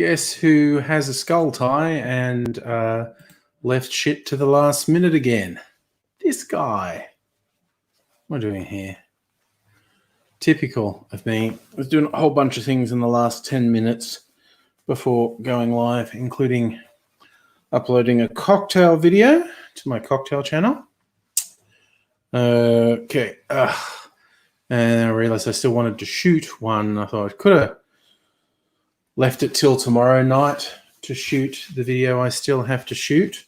Guess who has a skull tie and left shit to the last minute again? This guy. What am I doing here? Typical of me. I was doing a whole bunch of things in the last 10 minutes before going live, including uploading a cocktail video to my cocktail channel. Okay. And then I realized I still wanted to shoot one. I thought I could have left it till tomorrow night to shoot the video I still have to shoot,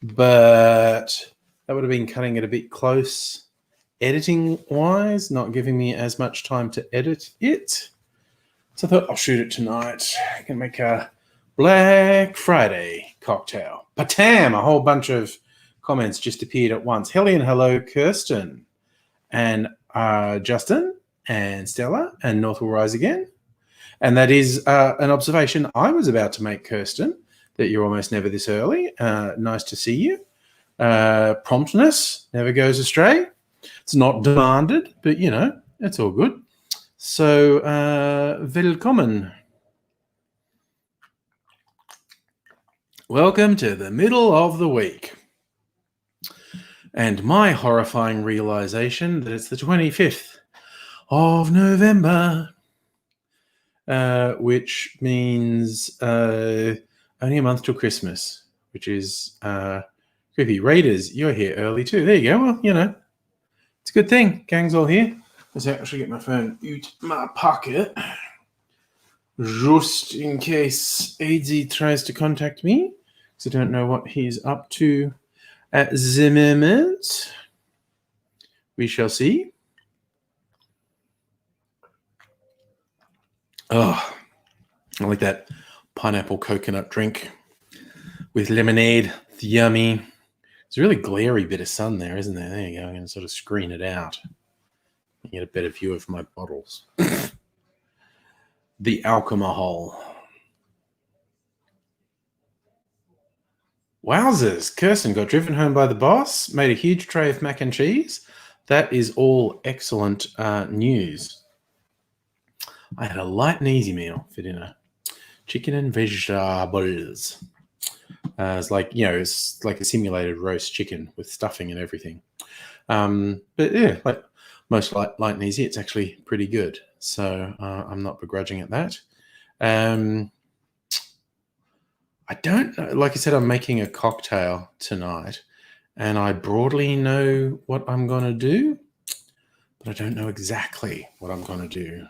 but that would have been cutting it a bit close editing wise, not giving me as much time to edit it. So I thought I'll shoot it tonight. I can make a Black Friday cocktail. Patam! A whole bunch of comments just appeared at once. Hellion, hello, Kirsten, and Justin, and Stella, and North will rise again. And that is an observation I was about to make, Kirsten, that you're almost never this early. Nice to see you. Promptness never goes astray. It's not demanded, but, you know, it's all good. So, willkommen. Welcome to the middle of the week. And my horrifying realization that it's the 25th of November. Which means only a month till Christmas, which is creepy. Raiders, you're here early too. There you go. Well, you know, it's a good thing. Gang's all here. Let's actually get my phone out my pocket, just in case AZ tries to contact me, because I don't know what he's up to at the moment. We shall see. Oh, I like that pineapple coconut drink with lemonade. It's yummy. It's a really glary bit of sun there, isn't there? There you go. I'm going to sort of screen it out and get a better view of my bottles. The alcohol. Wowzers. Kirsten got driven home by the boss, made a huge tray of mac and cheese. That is all excellent news. I had a light and easy meal for dinner. Chicken and vegetables. It's like, you know, it's like a simulated roast chicken with stuffing and everything. But yeah, like most light and easy, it's actually pretty good. So I'm not begrudging at that. I don't know. Like I said, I'm making a cocktail tonight, and I broadly know what I'm going to do. But I don't know exactly what I'm going to do.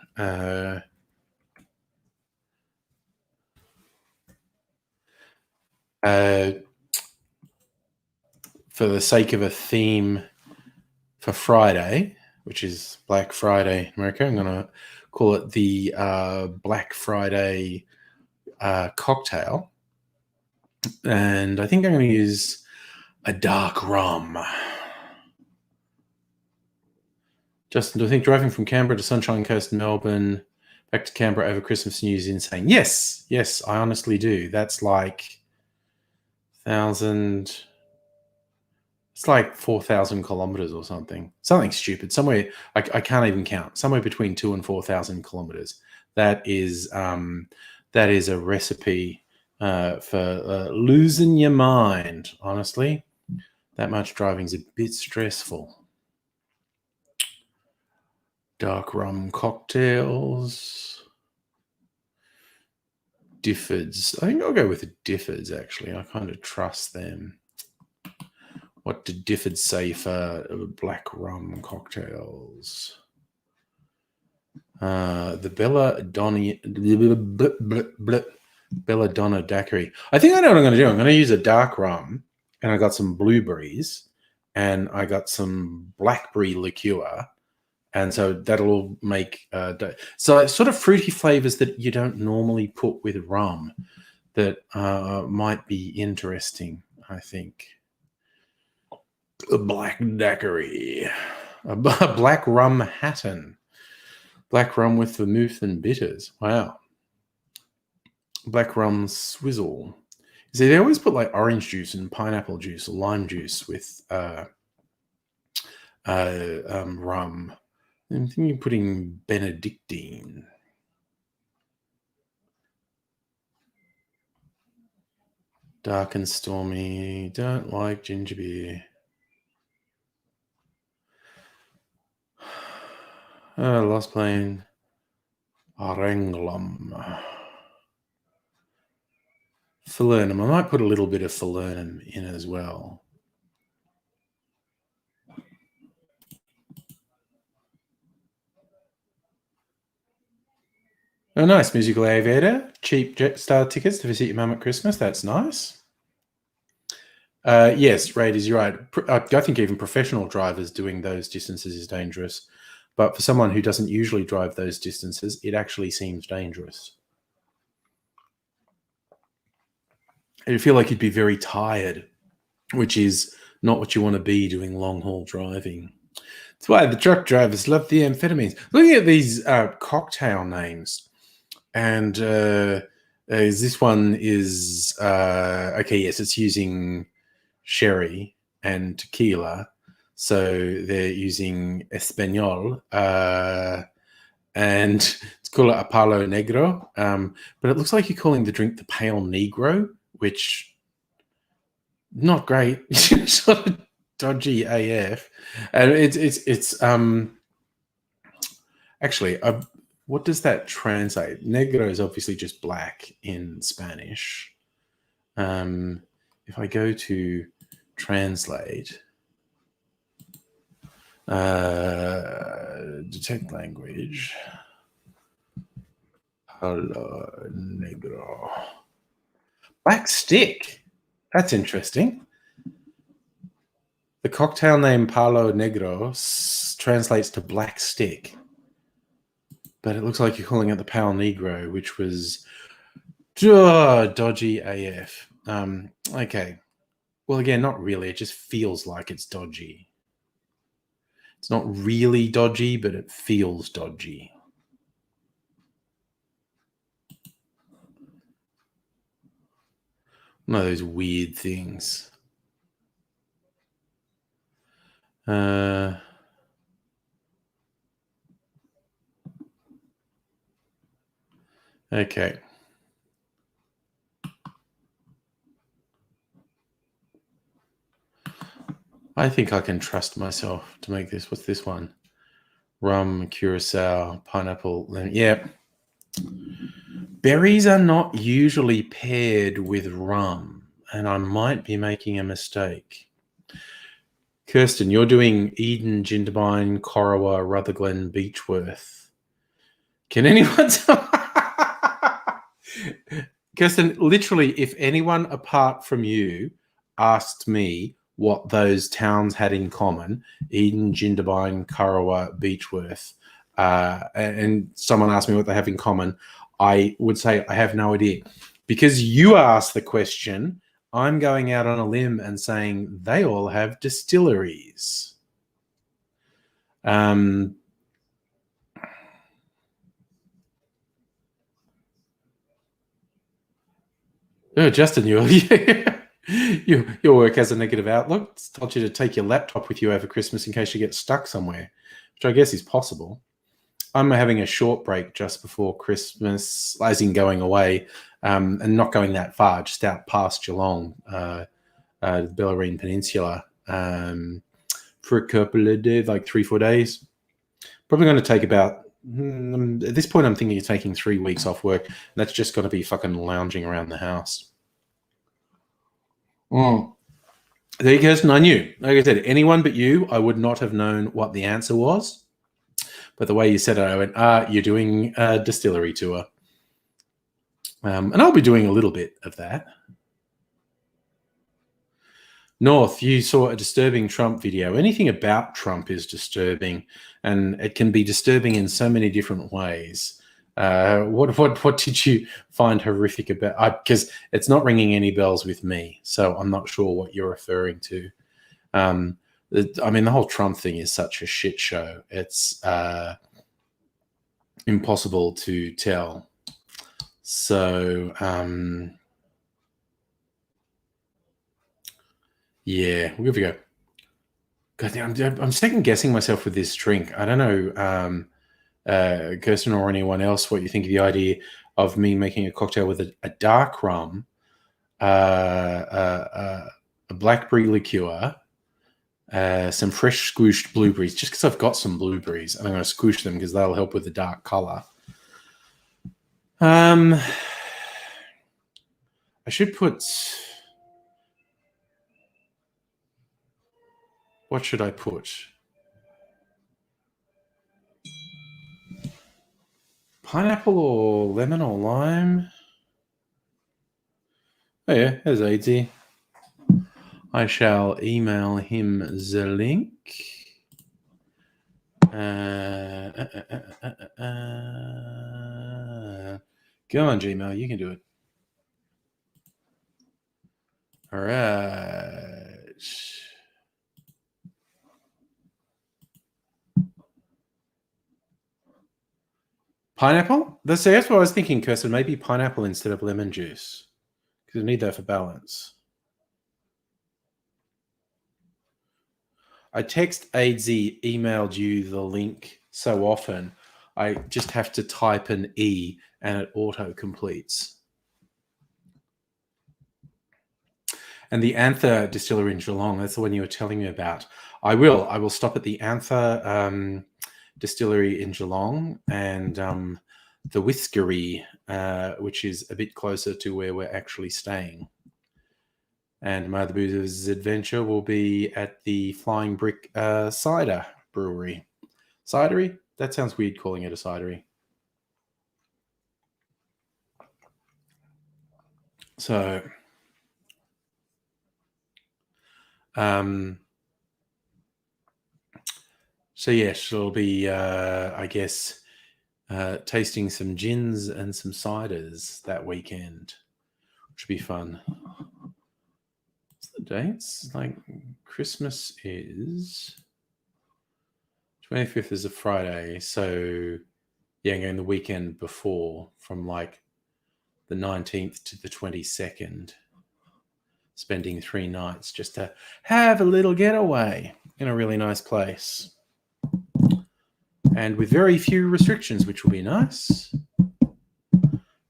For the sake of a theme for Friday, which is Black Friday in America, I'm going to call it the Black Friday cocktail. And I think I'm going to use a dark rum. Justin, do I think driving from Canberra to Sunshine Coast, Melbourne, back to Canberra over Christmas New Year is insane? Yes, I honestly do. That's like 1,000. It's like 4,000 kilometers or something. Something stupid. Somewhere I can't even count. Somewhere between 2,000 and 4,000 kilometers. That is a recipe for losing your mind. Honestly, that much driving's a bit stressful. Dark rum cocktails. Diffords. I think I'll go with the Diffords, actually. I kind of trust them. What did Diffords say for black rum cocktails? The Belladonna daiquiri. I think I know what I'm going to do. I'm going to use a dark rum, and I got some blueberries, and I got some blackberry liqueur. And so that'll make so sort of fruity flavors that you don't normally put with rum that might be interesting, I think. A black daiquiri, a black rum Hatton, black rum with vermouth and bitters. Wow. Black rum swizzle. See, they always put like orange juice and pineapple juice or lime juice with rum. I'm thinking putting Benedictine. Dark and stormy. Don't like ginger beer. Lost Plane. Arenglum. Falernum. I might put a little bit of falernum in as well. Oh, nice. Musical Aviator. Cheap Jetstar tickets to visit your mum at Christmas. That's nice. Yes, Raiders, you're right. I think even professional drivers doing those distances is dangerous. But for someone who doesn't usually drive those distances, it actually seems dangerous. You feel like you'd be very tired, which is not what you want to be doing long-haul driving. That's why the truck drivers love the amphetamines. Looking at these cocktail names, and this one is okay. Yes, it's using sherry and tequila, so they're using Espanol, and it's called Apalo Negro. But it looks like you're calling the drink the Pale Negro, which not great. Sort of dodgy AF, and it's actually what does that translate? Negro is obviously just black in Spanish. If I go to translate, detect language, Palo Negro, black stick. That's interesting. The cocktail name Palo Negro translates to black stick, but it looks like you're calling it the Pale Negro, which was dodgy AF. Okay. Well, again, not really. It just feels like it's dodgy. It's not really dodgy, but it feels dodgy. One of those weird things. Okay. I think I can trust myself to make this. What's this one? Rum, curacao, pineapple, lemon. Yeah. Berries are not usually paired with rum, and I might be making a mistake. Kirsten, you're doing Eden, Jindabyne, Corowa, Rutherglen, Beechworth. Can anyone tell? Kirsten, literally, if anyone apart from you asked me what those towns had in common, Eden, Jindabyne, Corowa, Beechworth, and someone asked me what they have in common, I would say I have no idea. Because you asked the question, I'm going out on a limb and saying they all have distilleries. Oh, Justin, your work has a negative outlook. It's told you to take your laptop with you over Christmas in case you get stuck somewhere, which I guess is possible. I'm having a short break just before Christmas, as in going away, and not going that far, just out past Geelong, the Bellarine Peninsula, for a couple of days, like 3-4 days. Probably going to take about, at this point, I'm thinking of taking 3 weeks off work. And that's just going to be fucking lounging around the house. There you go, Kirsten. I knew. Like I said, anyone but you, I would not have known what the answer was. But the way you said it, I went, you're doing a distillery tour. And I'll be doing a little bit of that. North, you saw a disturbing Trump video. Anything about Trump is disturbing, and it can be disturbing in so many different ways. What did you find horrific about? Because it's not ringing any bells with me, so I'm not sure what you're referring to. I mean, the whole Trump thing is such a shit show. It's impossible to tell. So, yeah, we'll give it a go. God, I'm second guessing myself with this drink. I don't know, Kirsten or anyone else, what you think of the idea of me making a cocktail with a dark rum, a blackberry liqueur, some fresh squished blueberries, just because I've got some blueberries, and I'm going to squish them because they'll help with the dark color. I should put... What should I put? Pineapple or lemon or lime? Oh yeah, there's AD. I shall email him the link. Go on, Gmail. You can do it. All right. Pineapple? That's what I was thinking, Kirsten. Maybe pineapple instead of lemon juice. Because we need that for balance. I text AZ, emailed you the link so often, I just have to type an E and it auto completes. And the Anther distillery in Geelong, that's the one you were telling me about. I will stop at the Anther distillery in Geelong and the Whiskery, which is a bit closer to where we're actually staying. And my other booze adventure will be at the Flying Brick Cider Brewery. Cidery? That sounds weird calling it a cidery. So, yes, it'll be, I guess, tasting some gins and some ciders that weekend, which will be fun. What's the dates? Like, Christmas is 25th is a Friday, so yeah, I'm going the weekend before, from like the 19th to the 22nd, spending 3 nights just to have a little getaway in a really nice place. And with very few restrictions, which will be nice.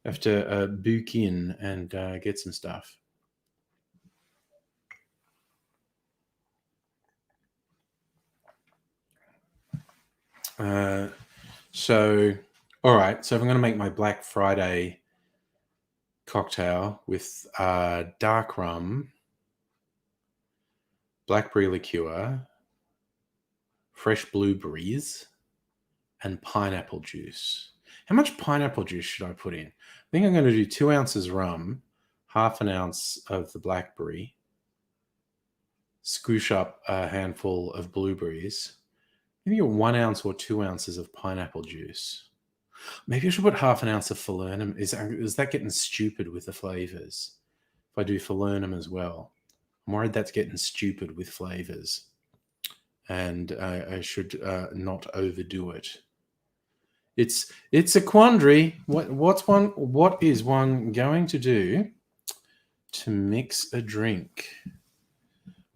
Have to book in and get some stuff. All right. So if I'm going to make my Black Friday cocktail with dark rum, blackberry liqueur, fresh blueberries, and pineapple juice. How much pineapple juice should I put in? I think I'm going to do 2 ounces rum, half an ounce of the blackberry, squish up a handful of blueberries, maybe 1 ounce or 2 ounces of pineapple juice. Maybe I should put half an ounce of falernum. Is that getting stupid with the flavors? If I do falernum as well, I'm worried that's getting stupid with flavors, and I should not overdo it. It's a quandary. What is one going to do to mix a drink?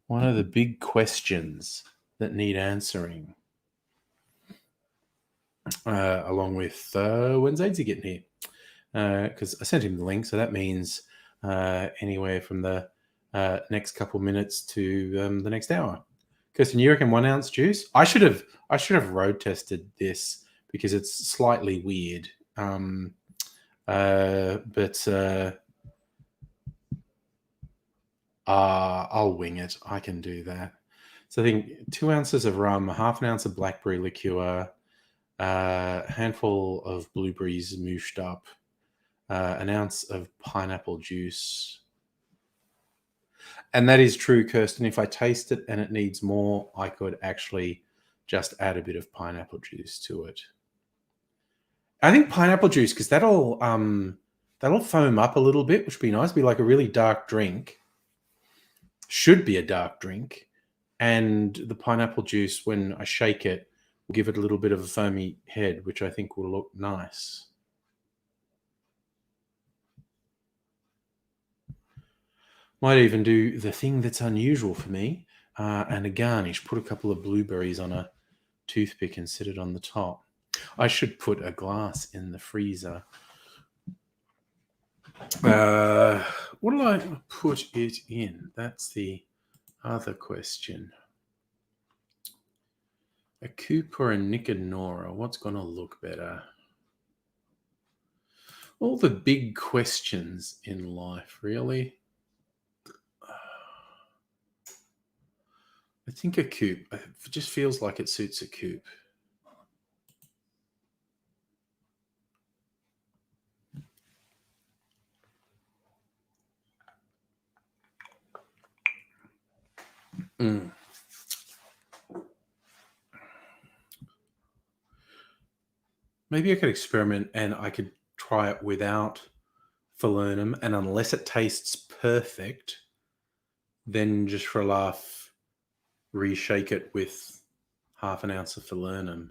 One of the big questions that need answering. Along with when's Aidsy getting here? Because I sent him the link, so that means anywhere from the next couple minutes to the next hour. Kirsten, you reckon 1 ounce juice? I should have road tested this because it's slightly weird. But I'll wing it. I can do that. So I think 2 ounces of rum, half an ounce of blackberry liqueur, a handful of blueberries mooshed up, an ounce of pineapple juice. And that is true, Kirsten. If I taste it and it needs more, I could actually just add a bit of pineapple juice to it. I think pineapple juice, because that'll foam up a little bit, which would be nice. It'd be like a really dark drink. Should be a dark drink. And the pineapple juice, when I shake it, will give it a little bit of a foamy head, which I think will look nice. Might even do the thing that's unusual for me, and a garnish. Put a couple of blueberries on a toothpick and sit it on the top. I should put a glass in the freezer. what do I put it in? That's the other question. A coupe or a Nick and Nora? What's going to look better? All the big questions in life, really. I think a coupe. It just feels like it suits a coupe. Maybe I could experiment and I could try it without falernum, and unless it tastes perfect, then just for a laugh, reshake it with half an ounce of falernum,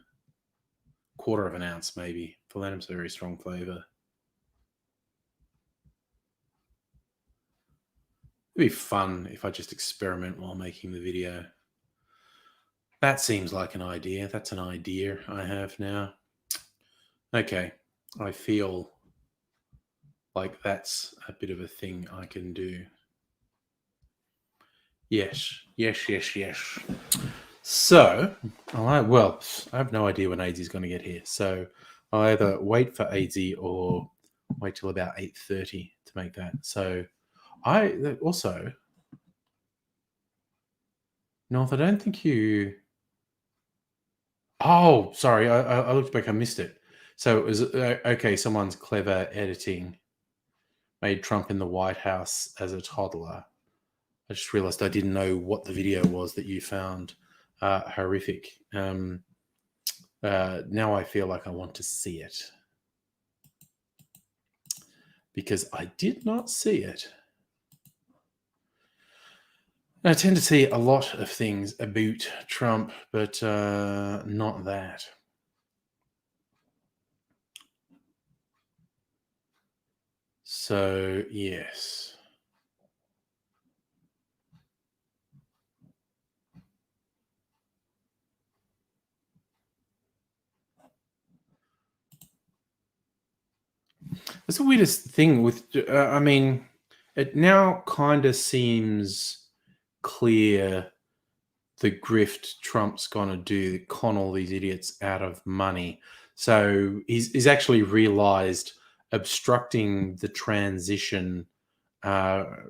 quarter of an ounce maybe. Falernum's a very strong flavour. It'd be fun if I just experiment while making the video. That seems like an idea. That's an idea I have now. Okay, I feel like that's a bit of a thing I can do. Yes. So, I have no idea when AZ is going to get here. So, I'll either wait for AZ or wait till about 8:30 to make that. So, I also, North, I don't think you. Oh, sorry. I looked back. I missed it. So it was okay. Someone's clever editing made Trump in the White House as a toddler. I just realized I didn't know what the video was that you found horrific. Now I feel like I want to see it because I did not see it. I tend to see a lot of things about Trump, but not that. So, yes. That's the weirdest thing with, I mean, it now kind of seems clear the grift Trump's going to do to con all these idiots out of money. So he's actually realized obstructing the transition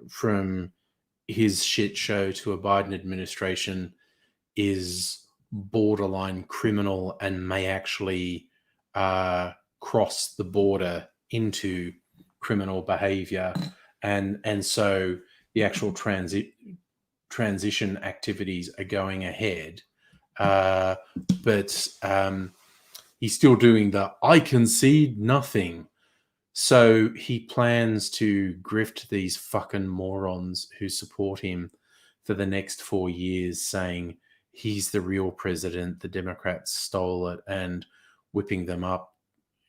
from his shit show to a Biden administration is borderline criminal and may actually cross the border into criminal behavior. And so the actual transition activities are going ahead. But he's still doing the I concede nothing. So he plans to grift these fucking morons who support him for the next 4 years, saying he's the real president, the Democrats stole it, and whipping them up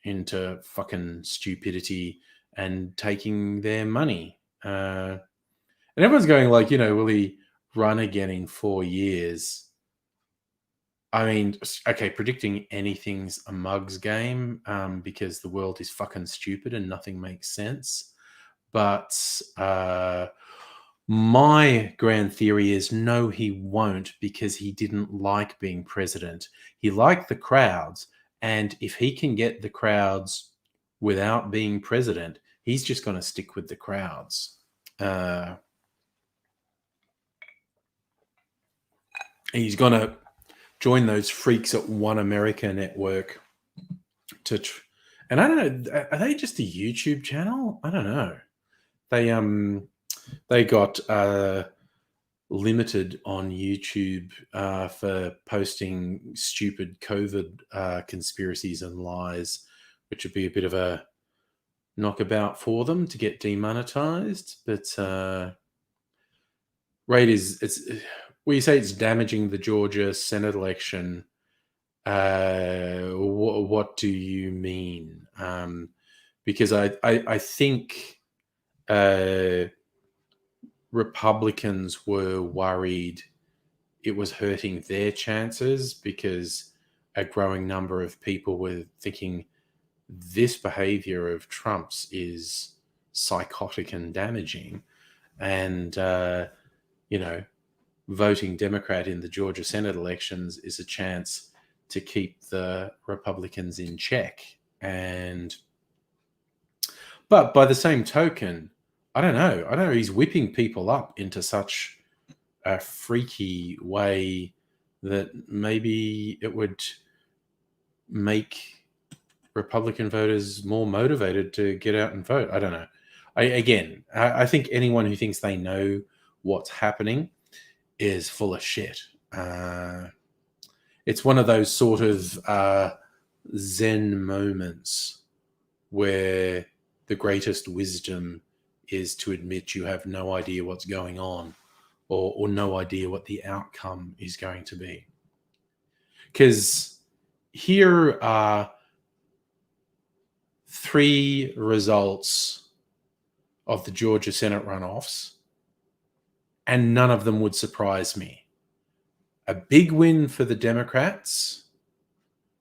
into fucking stupidity and taking their money. And everyone's going like, will he run again in 4 years? I mean, okay, predicting anything's a mug's game because the world is fucking stupid and nothing makes sense. But my grand theory is no, he won't, because he didn't like being president. He liked the crowds. And if he can get the crowds without being president, he's just going to stick with the crowds. He's going to join those freaks at One America Network and I don't know, are they just a YouTube channel? I don't know. They got limited on YouTube for posting stupid COVID conspiracies and lies, which would be a bit of a knockabout for them to get demonetized. But right it's well, you say it's damaging the Georgia Senate election. What do you mean? Because I think Republicans were worried it was hurting their chances because a growing number of people were thinking this behavior of Trump's is psychotic and damaging. And, voting Democrat in the Georgia Senate elections is a chance to keep the Republicans in check. But by the same token, I don't know. He's whipping people up into such a freaky way that maybe it would make Republican voters more motivated to get out and vote. I don't know. I think anyone who thinks they know what's happening is full of shit. It's one of those sort of Zen moments where the greatest wisdom is to admit you have no idea what's going on, or no idea what the outcome is going to be. Because here are 3 results of the Georgia Senate runoffs, and none of them would surprise me. A big win for the Democrats,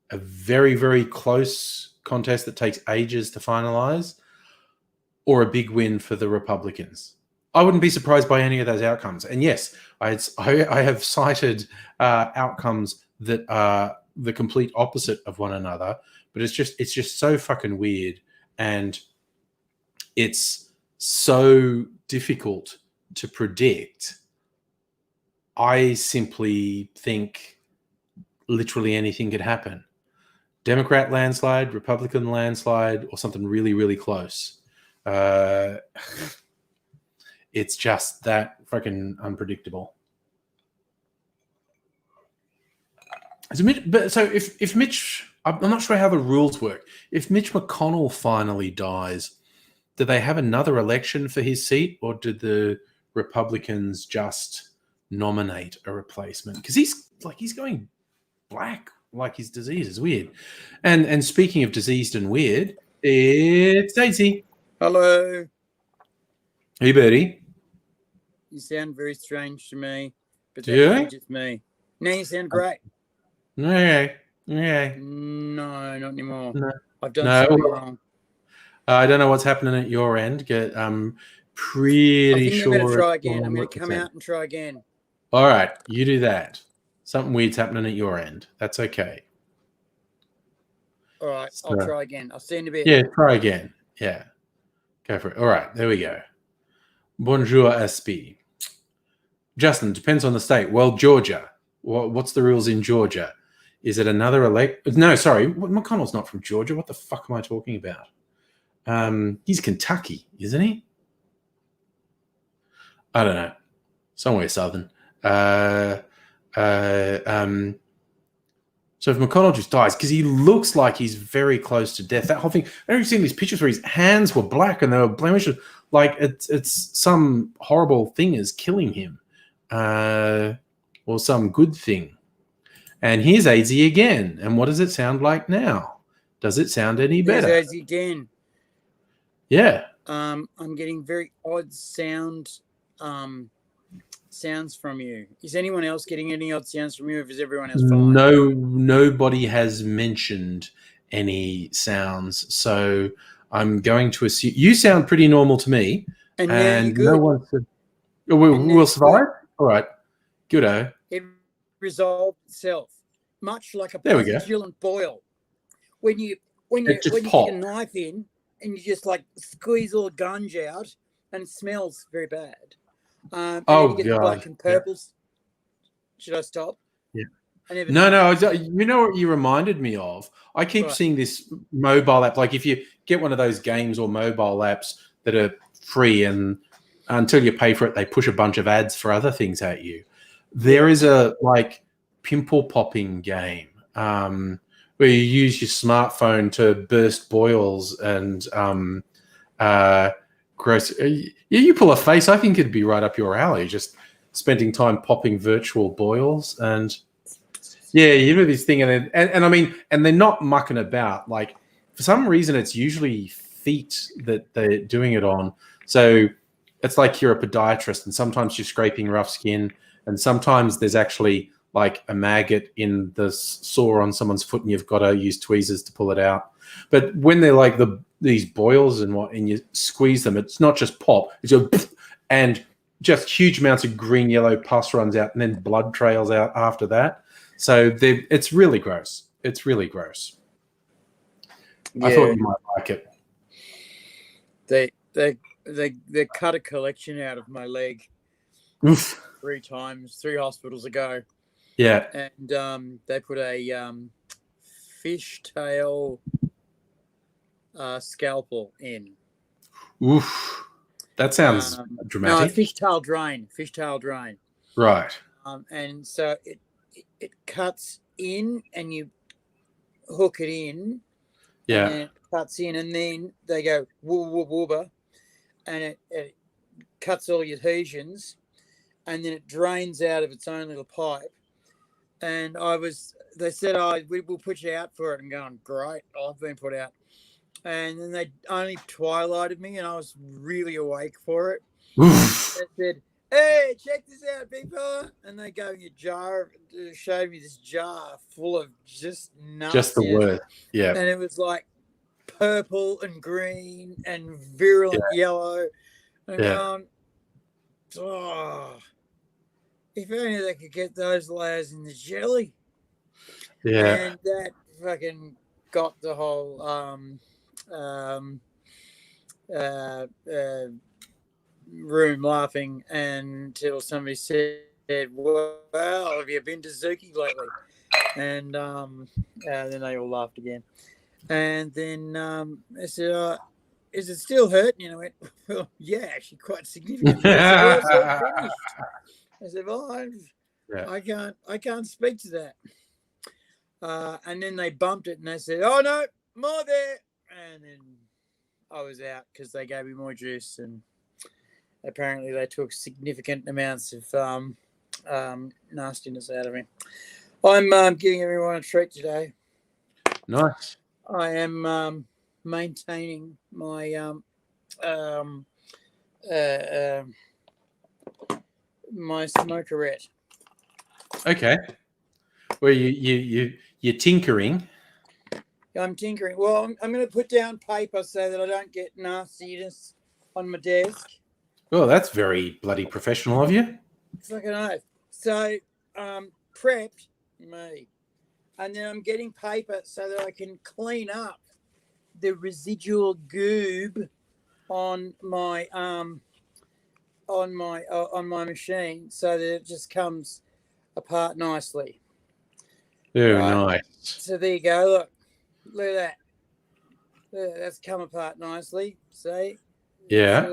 a very, very close contest that takes ages to finalize, or a big win for the Republicans. I wouldn't be surprised by any of those outcomes. And yes, I have cited outcomes that are the complete opposite of one another, but it's just so fucking weird, and it's so difficult to predict. I simply think literally anything could happen. Democrat landslide, Republican landslide, or something really, really close. It's just that fucking unpredictable. So if Mitch, I'm not sure how the rules work. If Mitch McConnell finally dies, do they have another election for his seat, or did the Republicans just nominate a replacement? Because he's going black like his disease is weird. And speaking of diseased and weird, it's Daisy. Hello. Hey, Bertie. You sound very strange to me, but Yeah? that's just me. Now you sound great. Yeah. No, not anymore. No. I've done something wrong. I don't know what's happening at your end. I'm pretty sure. I'm going to try again. I'm going to come out and try again. All right, you do that. Something weird's happening at your end. That's okay. All right, so, I'll try again. I'll see you in a bit. Yeah, try again. Yeah. Go for it. All right, there we go. Bonjour, SP. Justin, depends on the state. Well, Georgia. What's the rules in Georgia? Is it another No, sorry. McConnell's not from Georgia. What the fuck am I talking about? He's Kentucky, isn't he? I don't know. Somewhere southern. So if McConnell just dies, because he looks like he's very close to death, that whole thing, I never seen these pictures where his hands were black and they were blemishes, like it's some horrible thing is killing him, or some good thing. And here's AZ again. And what does it sound like now? Does it sound any better? There's AZ again. Yeah. I'm getting very odd sounds from you. Is anyone else getting any odd sounds from you, or is everyone else fine? No, nobody has mentioned any sounds. So I'm going to assume you sound pretty normal to me. And no one said we'll survive. All right. Goodo. It resolved itself, much like a penicillin boil. When you take a knife in and you just like squeeze all the gunge out, and it smells very bad. And then you get the black and purples. Yeah. Should I stop? Yeah. No. You know what you reminded me of? I keep seeing this mobile app. Like if you get one of those games or mobile apps that are free, and until you pay for it, they push a bunch of ads for other things at you. There is a like pimple popping game where you use your smartphone to burst boils and gross. You pull a face. I think it'd be right up your alley. Just spending time popping virtual boils, and you do this thing, and I mean, and they're not mucking about. Like for some reason, it's usually feet that they're doing it on. So it's like you're a podiatrist, and sometimes you're scraping rough skin, and sometimes there's actually like a maggot in the sore on someone's foot, and you've got to use tweezers to pull it out. But when they're like the these boils and you squeeze them. It's not just pop. It's and just huge amounts of green yellow pus runs out, and then blood trails out after that. So it's really gross. It's really gross. Yeah. I thought you might like it. They cut a collection out of my leg. Oof. 3 times, 3 hospitals ago. Yeah. And they put a fishtail scalpel in. Oof. That sounds dramatic. No, fishtail drain. Right. And so it cuts in and you hook it in. Yeah. And then it cuts in and then they go wooba and it cuts all your adhesions and then it drains out of its own little pipe. And they said, we'll put you out for it. I'm going, great, I've been put out. And then they only twilighted me and I was really awake for it. They said, hey, check this out, big fella. And they gave me a jar, showed me this jar full of just nuts. Just the word, yeah. And it was like purple and green and virulent yellow. And I'm going, oh, if only they could get those layers in the jelly. Yeah. And that fucking got the whole room laughing until somebody said, well, have you been to Zuki lately? And then they all laughed again. And then I said, is it still hurting? And I went, well, yeah, actually quite significant. I said, well, I can't speak to that. And then they bumped it and they said, oh, no, more there. And then I was out because they gave me more juice and apparently they took significant amounts of nastiness out of me. I'm giving everyone a treat today. Nice. I am maintaining my my smokerette. Okay. Well, you're tinkering. I'm tinkering. Well, I'm going to put down paper so that I don't get nastiness on my desk. Oh, that's very bloody professional of you. Fucking oath. So, prepped me. And then I'm getting paper so that I can clean up the residual goob on my machine so that it just comes apart nicely. Oh, nice. So there you go. Look at that. That's come apart nicely. See? Yeah.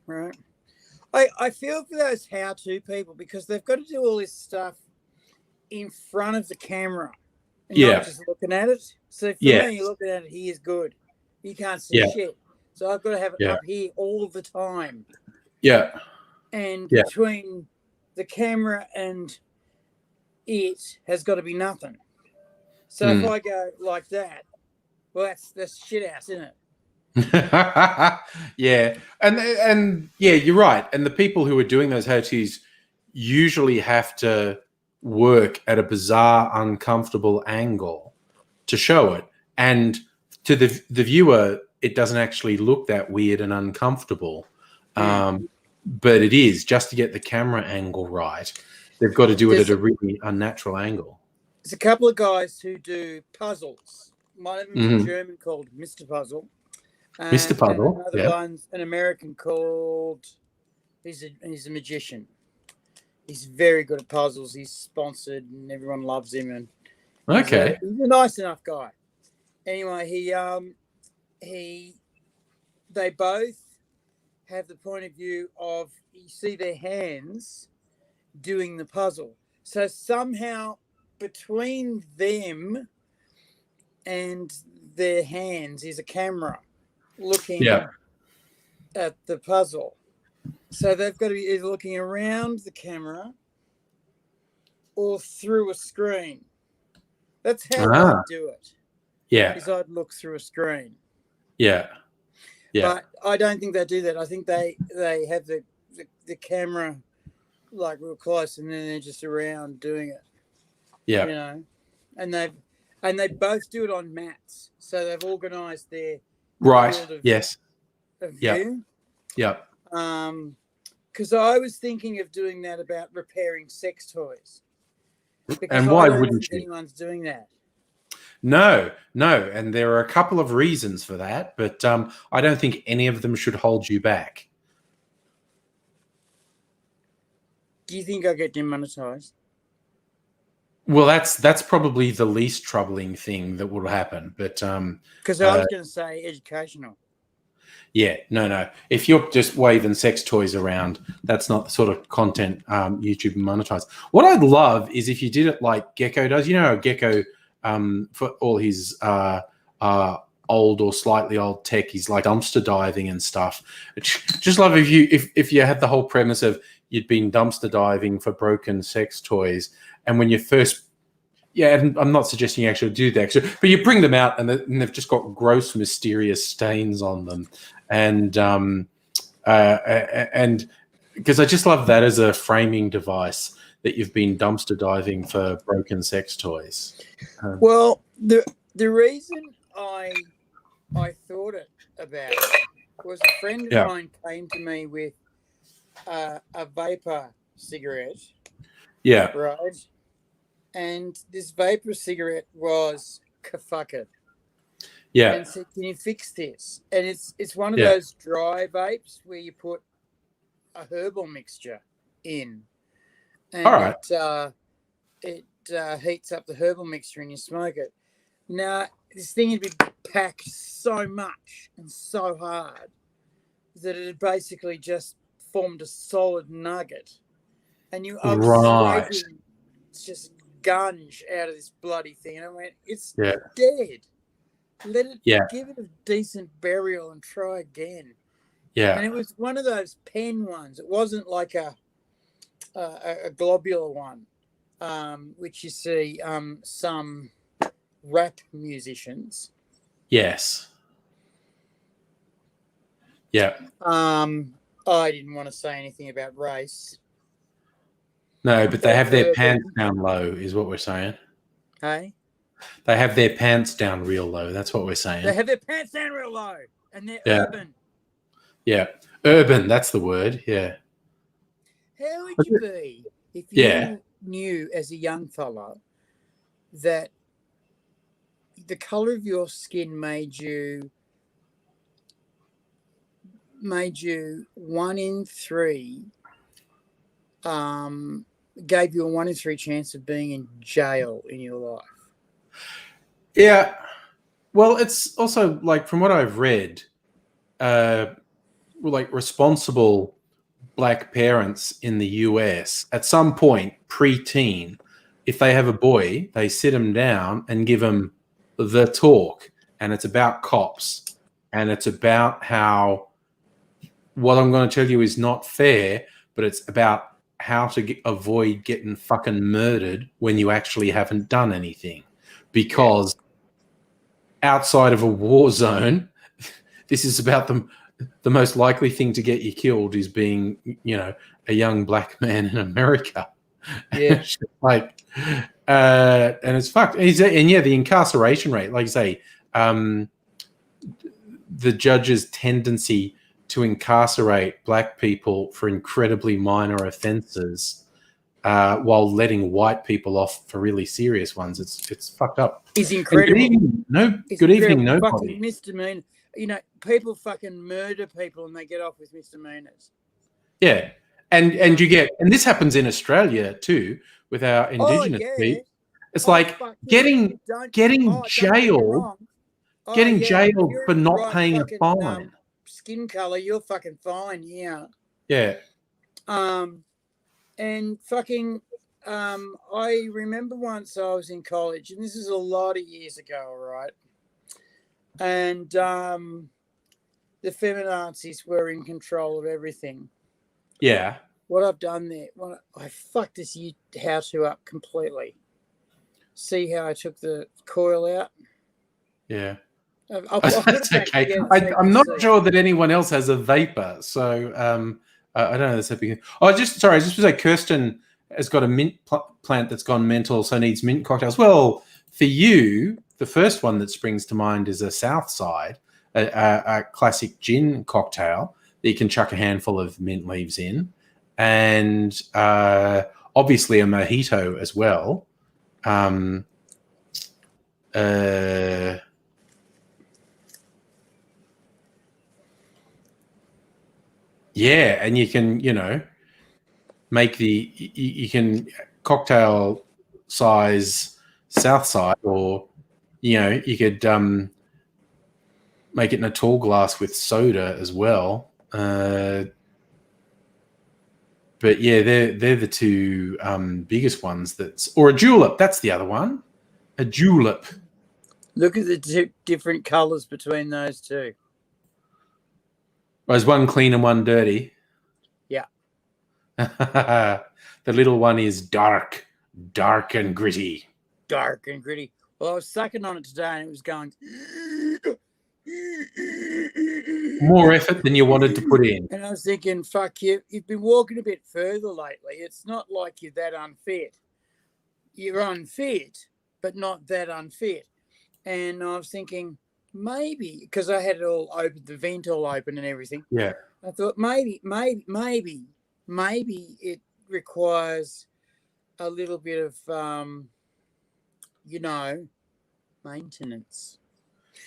Right. I feel for those how-to people because they've got to do all this stuff in front of the camera and not just looking at it. So for me, looking at it here is good. You can't see shit. So I've got to have it up here all the time. Yeah. And between the camera and it has got to be nothing. So if I go like that, well, that's shit house, isn't it? Yeah. And yeah, you're right. And the people who are doing those how-tos usually have to work at a bizarre, uncomfortable angle to show it. And to the viewer, it doesn't actually look that weird and uncomfortable. But it is, just to get the camera angle right. They've got to do it at a really unnatural angle. There's a couple of guys who do puzzles. One of them is a German called Mr. Puzzle. Mr. Puzzle. And another one's an American called, he's a magician. He's very good at puzzles. He's sponsored and everyone loves him. And he's a nice enough guy. Anyway, they both have the point of view of, you see their hands doing the puzzle. So somehow between them and their hands is a camera looking at the puzzle. So they've got to be either looking around the camera or through a screen. That's how I do it. Yeah. Is I'd look through a screen. Yeah. Yeah. But I don't think they do that. I think they have the camera like real close and then they're just around doing it. Yeah. You know. And they both do it on mats. So they've organised their Right. field of, Yes. of Yep. view. Yep. Because I was thinking of doing that about repairing sex toys. Because And why I don't wouldn't think you? anyone's doing that. No, and there are a couple of reasons for that, but I don't think any of them should hold you back. Do you think I get demonetized? Well, that's probably the least troubling thing that will happen, but because I was going to say educational. Yeah, no. If you're just waving sex toys around, that's not the sort of content YouTube monetize. What I'd love is if you did it like Gecko does. You know, Gecko for all his old or slightly old tech, he's like dumpster diving and stuff. Just love if you had the whole premise of you'd been dumpster diving for broken sex toys, and when you first and I'm not suggesting you actually do that, but you bring them out and they've just got gross, mysterious stains on them, and because I just love that as a framing device that you've been dumpster diving for broken sex toys. Well, the reason I thought about it was a friend of mine came to me with a vapor cigarette. Yeah. Right. And this vapor cigarette was kafuckered. Yeah. And said, "Can you fix this?" And it's one of those dry vapes where you put a herbal mixture in, and all right. it heats up the herbal mixture and you smoke it. Now this thing had been packed so much and so hard that it had basically just formed a solid nugget, and I was sweating just gunge out of this bloody thing, and I went, "It's dead. Let it give it a decent burial and try again." Yeah. And it was one of those pen ones. It wasn't like a globular one, which you see some rap musicians. Yes. Yeah. I didn't want to say anything about race. No, but they have their pants down low, is what we're saying. Hey? They have their pants down real low. That's what we're saying. They have their pants down real low, and they're urban. Yeah, urban. That's the word. Yeah. How would you be if you knew as a young fella that the color of your skin made you 1 in 3, gave you a 1 in 3 chance of being in jail in your life? Yeah. Well, it's also like from what I've read, like responsible black parents in the US at some point pre-teen, if they have a boy, they sit him down and give him the talk, and it's about cops, and it's about how what I'm going to tell you is not fair, but it's about how to avoid getting fucking murdered when you actually haven't done anything, because outside of a war zone, this is about the most likely thing to get you killed is being, a young black man in America. Yeah. And it's fucked. And the incarceration rate, like you say, the judge's tendency to incarcerate black people for incredibly minor offenses while letting white people off for really serious ones. It's fucked up. It's incredible. Good evening, nobody. Fucking misdemeanor. People fucking murder people and they get off with misdemeanors. Yeah. And you get, and this happens in Australia too with our Indigenous people. It's like getting jailed for not paying a fine. Skin color, you're fucking fine. Yeah. Yeah. And fucking, I remember once I was in college, and this is a lot of years ago, right? And the feminazis were in control of everything. Yeah. What I've done there, I fucked this how-to up completely. See how I took the coil out? Yeah. That's okay. I'm not sure that anyone else has a vapor, so I don't know. This happening. I just want to say, Kirsten has got a mint plant that's gone mental, so needs mint cocktails. Well, for you, the first one that springs to mind is a South Side. a classic gin cocktail that you can chuck a handful of mint leaves in, and obviously a mojito as well. Yeah, and you can, make you can cocktail size south side, or you could make it in a tall glass with soda as well. But yeah, they're the two biggest ones. Or a julep. That's the other one. A julep. Look at the different colours between those two. There's one clean and one dirty. Yeah. The little one is dark and gritty. Dark and gritty. Well, I was sucking on it today and it was going... More effort than you wanted to put in. And I was thinking, fuck you, you've been walking a bit further lately. It's not like you're that unfit. You're unfit, but not that unfit. And I was thinking, maybe, because I had it all open, the vent all open and everything. Yeah. I thought maybe it requires a little bit of, maintenance.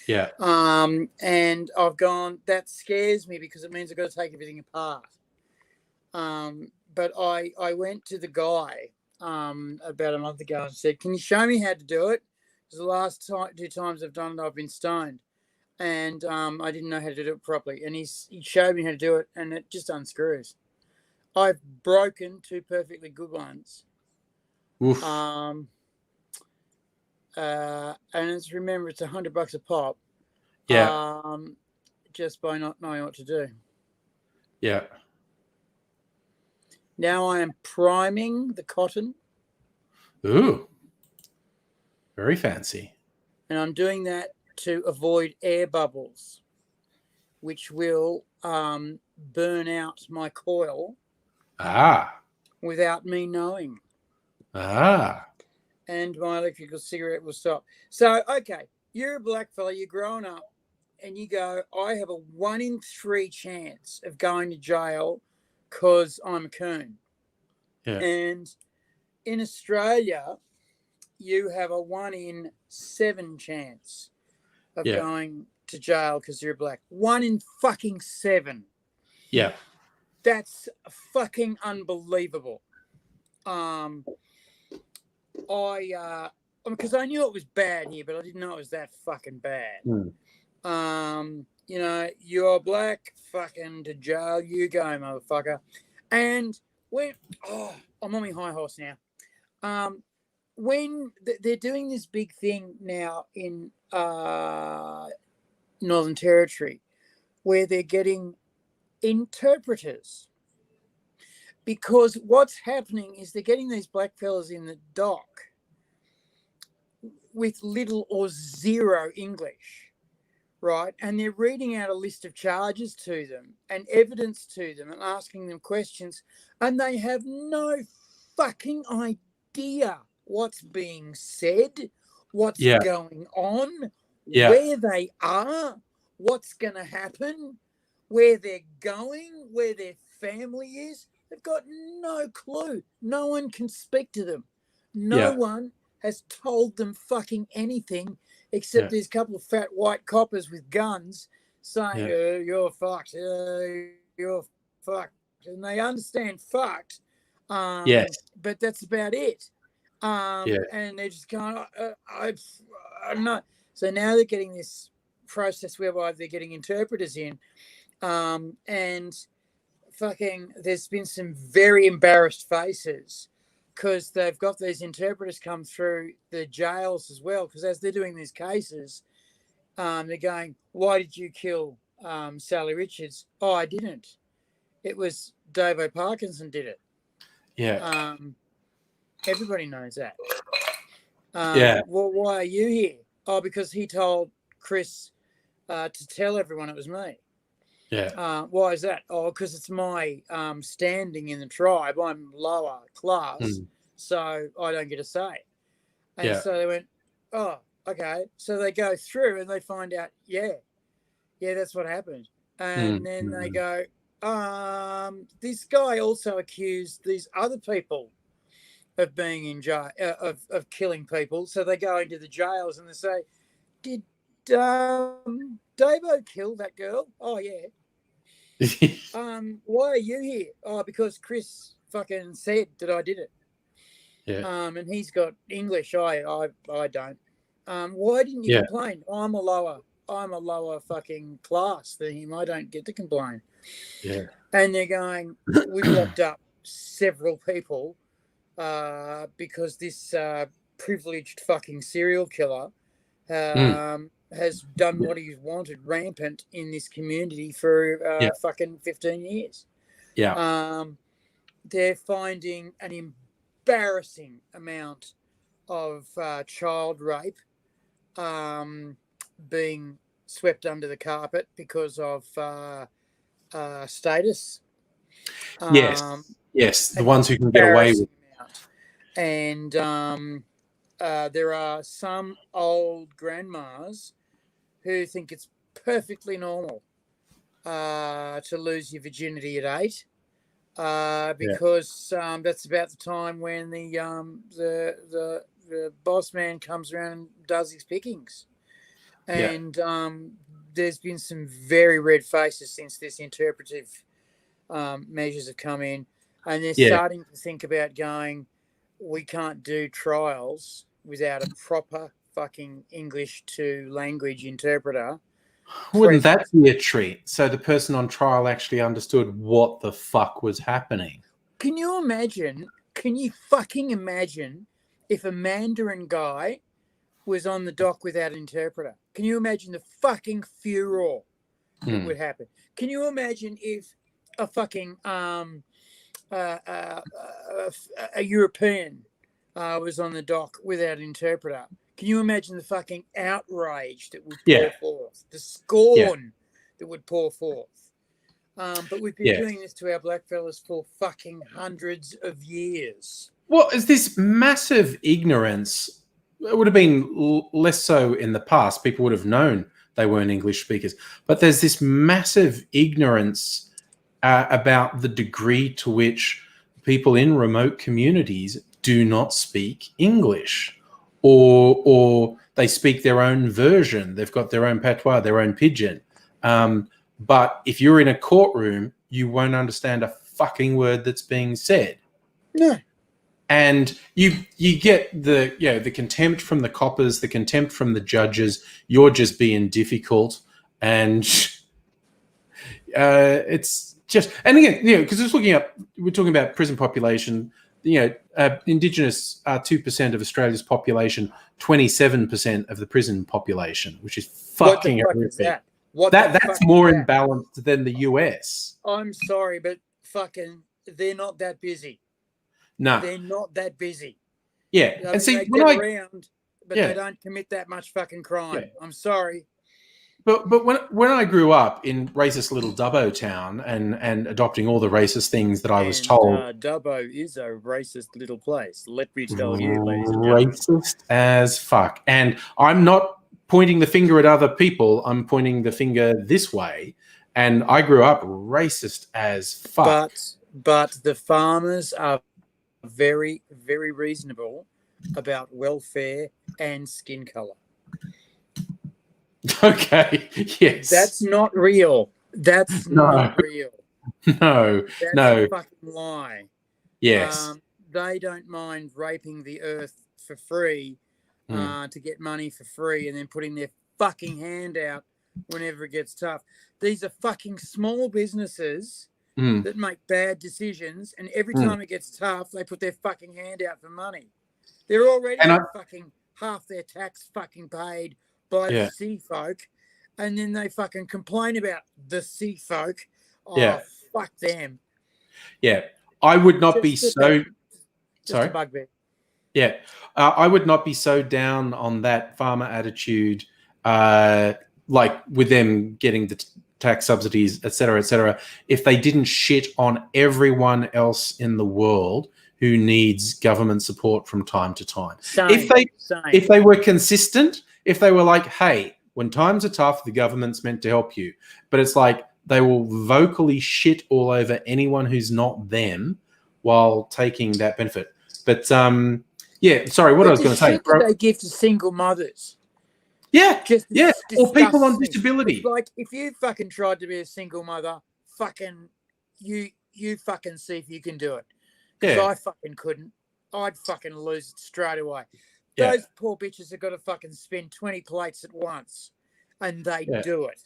Yeah. And I've gone, that scares me because it means I've got to take everything apart. But I went to the guy about a month ago and said, can you show me how to do it? Because the last two times I've done it, I've been stoned. And I didn't know how to do it properly. And he showed me how to do it, and it just unscrews. I've broken two perfectly good ones. Oof. And remember, it's $100 a pop. Yeah. Just by not knowing what to do. Yeah. Now I am priming the cotton. Ooh. Very fancy. And I'm doing that to avoid air bubbles, which will burn out my coil. Without me knowing. And my electrical cigarette will stop. So, okay, you're a black fella, you're growing up, and you go, I have a 1 in 3 chance of going to jail because I'm a coon. Yeah. And in Australia, you have a 1 in 7 chance of going to jail because you're black. 1 in fucking 7. Yeah. That's fucking unbelievable. Because I knew it was bad here, but I didn't know it was that fucking bad. You're black, fucking to jail, you go, motherfucker. And I'm on my high horse now. When they're doing this big thing now in Northern Territory, where they're getting interpreters, because what's happening is they're getting these black fellas in the dock with little or zero English, right? And they're reading out a list of charges to them and evidence to them and asking them questions, and they have no fucking idea what's being said, what's going on, where they are, what's going to happen, where they're going, where their family is. They've got no clue. No one can speak to them. No one has told them fucking anything except these couple of fat white coppers with guns saying, you're fucked, you're fucked. And they understand fucked, but that's about it. And they're just going, I'm not. So now they're getting this process whereby they're getting interpreters in, and fucking there's been some very embarrassed faces because they've got these interpreters come through the jails as well, because as they're doing these cases, they're going, why did you kill Sally Richards? Oh, I didn't. It was Dave O'Parkinson did it. Yeah. Everybody knows that. Well, why are you here? Oh, because he told Chris to tell everyone it was me. Yeah. Why is that? Oh, because it's my standing in the tribe. I'm lower class, so I don't get a say. And so they went, oh, okay. So they go through and they find out, Yeah, that's what happened. And then they go, this guy also accused these other people of being in jail, of killing people. So they go into the jails and they say, did Davo kill that girl? Oh, yeah. Why are you here? Oh, because Chris fucking said that I did it. Yeah. And he's got English. I don't. Why didn't you complain? I'm a lower fucking class than him. I don't get to complain. Yeah. And they're going, we've locked up several people because this privileged fucking serial killer has done what he's wanted rampant in this community for fucking 15 years. Yeah. They're finding an embarrassing amount of child rape being swept under the carpet because of status. Yes, the ones who can get away with it. And there are some old grandmas who think it's perfectly normal to lose your virginity at 8 because that's about the time when the boss man comes around and does his pickings. And there's been some very red faces since this interpretive measures have come in, and they're starting to think about going, we can't do trials without a proper fucking English to language interpreter. Wouldn't that be a treat? So the person on trial actually understood what the fuck was happening. Can you fucking imagine if a Mandarin guy was on the dock without an interpreter? Can you imagine the fucking furor that would happen? Can you imagine if a fucking a European was on the dock without an interpreter? Can you imagine the fucking outrage that would pour forth, the scorn that would pour forth? But we've been doing this to our blackfellas for fucking hundreds of years. Well, is this massive ignorance? It would have been less so in the past. People would have known they weren't English speakers. But there's this massive ignorance about the degree to which people in remote communities do not speak English, or they speak their own version. They've got their own patois, their own pidgin. But if you're in a courtroom, you won't understand a fucking word that's being said. No. And you get the contempt from the coppers, the contempt from the judges. You're just being difficult, and it's just, and again, because we're talking about prison population. Indigenous are 2% of Australia's population, 27% of the prison population, which is fucking horrific. That's more imbalanced than the US. I'm sorry, but fucking, they're not that busy. No, they're not that busy. Yeah, and see, they get around, but they don't commit that much fucking crime. Yeah. I'm sorry. But when I grew up in racist little Dubbo town and adopting all the racist things that I was told, Dubbo is a racist little place. Let me tell you, ladies and gentlemen. Racist as fuck. And I'm not pointing the finger at other people. I'm pointing the finger this way. And I grew up racist as fuck. But the farmers are very, very reasonable about welfare and skin color. Okay. Yes. That's not real. That's not real. No. That's a fucking lie. Yes. They don't mind raping the earth for free to get money for free and then putting their fucking hand out whenever it gets tough. These are fucking small businesses that make bad decisions, and every time it gets tough, they put their fucking hand out for money. They're already fucking half their tax fucking paid by the sea folk, and then they fucking complain about the sea folk. Oh, fuck them. Yeah, I would not be so... Sorry? A bugbear. Yeah, I would not be so down on that farmer attitude, like with them getting the tax subsidies, et cetera, if they didn't shit on everyone else in the world who needs government support from time to time. If they were consistent, if they were like, hey, When times are tough, the government's meant to help you. But it's like they will vocally shit all over anyone who's not them while taking that benefit. But yeah, sorry, what I was going to say. That they give to single mothers. Yeah, or people on disability. It's like if you fucking tried to be a single mother, fucking you fucking see if you can do it. Because I fucking couldn't. I'd fucking lose it straight away. Yeah. Those poor bitches have got to fucking spin 20 plates at once, and they do it.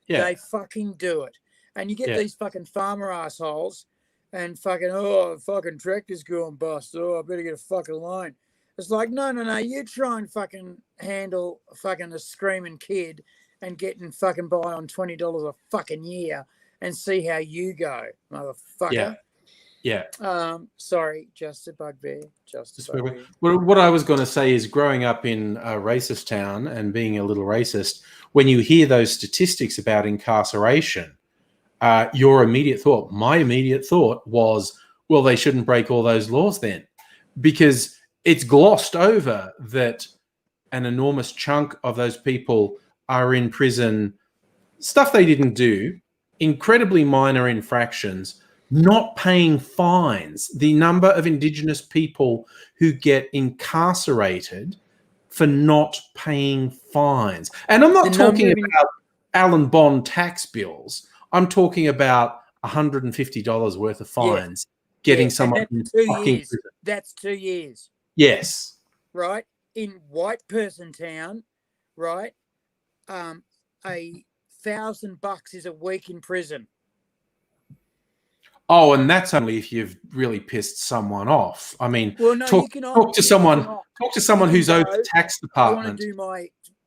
Yeah. They fucking do it. And you get these fucking farmer assholes and fucking tractor's going bust. Oh, I better get a fucking loan. It's like, no. You try and fucking handle fucking a screaming kid and getting fucking by on $20 a fucking year and see how you go, motherfucker. Yeah. Sorry, just a bugbear. What I was going to say is, growing up in a racist town and being a little racist, when you hear those statistics about incarceration, my immediate thought was, well, they shouldn't break all those laws then, because it's glossed over that an enormous chunk of those people are in prison, stuff they didn't do, incredibly minor infractions, not paying fines. The number of Indigenous people who get incarcerated for not paying fines. And I'm not talking about Alan Bond tax bills. I'm talking about $150 worth of fines getting someone in fucking prison. That's 2 years. Yes. Right? In white person town, right? $1,000 is a week in prison. Oh, and that's only if you've really pissed someone off. I mean, talk to someone who's owed the tax department. I want to do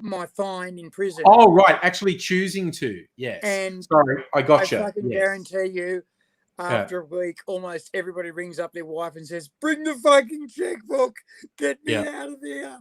my fine in prison. Oh, right, actually choosing to. Yes. And sorry, I gotcha. I can guarantee you, after a week, almost everybody rings up their wife and says, "Bring the fucking checkbook. Get me out of there."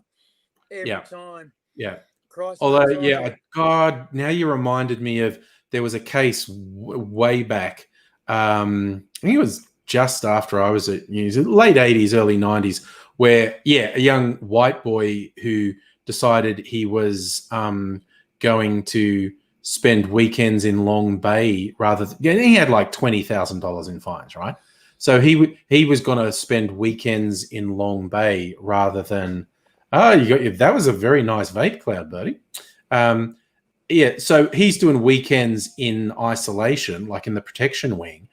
Every time. Yeah. Christ. Although, God, now you reminded me of, there was a case way back. I think it was just after I was at uni, late 80s, early 90s, where, a young white boy who decided he was going to spend weekends in Long Bay he had like $20,000 in fines, right? So he was going to spend weekends in Long Bay rather than, that was a very nice vape cloud, buddy. So he's doing weekends in isolation, like in the protection wing.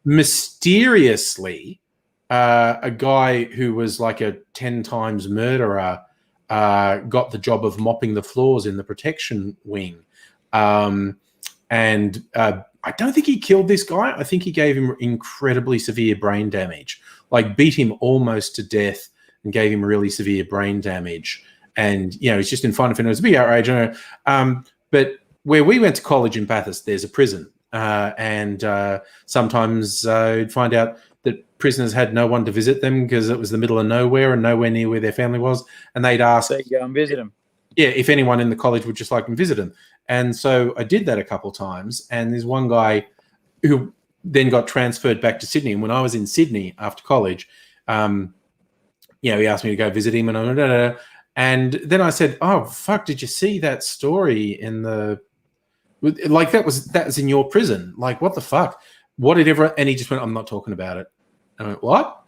Mysteriously, a guy who was like a 10 times murderer got the job of mopping the floors in the protection wing. I don't think he killed this guy. I think he gave him incredibly severe brain damage, like beat him almost to death and gave him really severe brain damage. And, he's just in front of him. It was a big outrage. But where we went to college in Bathurst, there's a prison. And sometimes you'd find out that prisoners had no one to visit them because it was the middle of nowhere and nowhere near where their family was. And they'd ask, so you go and visit them. Yeah, if anyone in the college would just like them visit them. And so I did that a couple of times. And there's one guy who then got transferred back to Sydney. And when I was in Sydney after college, he asked me to go visit him. And then I said, "Oh, fuck, did you see that story in the... Like, that was in your prison. Like, what the fuck? What did ever..." And he just went, "I'm not talking about it." And I went, "What?"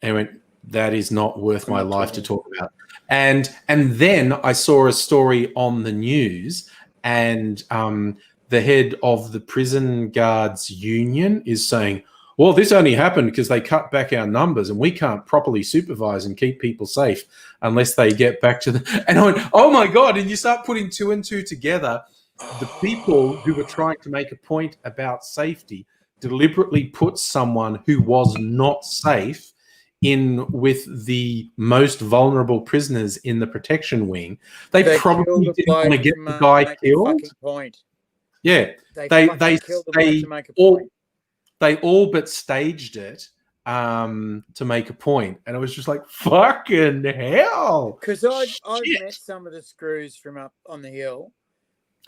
And he went, "That is not worth my life to talk about." And then I saw a story on the news, and the head of the prison guards union is saying, "Well, this only happened because they cut back our numbers and we can't properly supervise and keep people safe unless they get back to the..." And I went, "Oh my God." And you start putting two and two together. The people who were trying to make a point about safety deliberately put someone who was not safe in with the most vulnerable prisoners in the protection wing. They probably didn't want to get the guy killed. Yeah, they all but staged it to make a point, and it was just like, fucking hell. Because I've met some of the screws from up on the hill,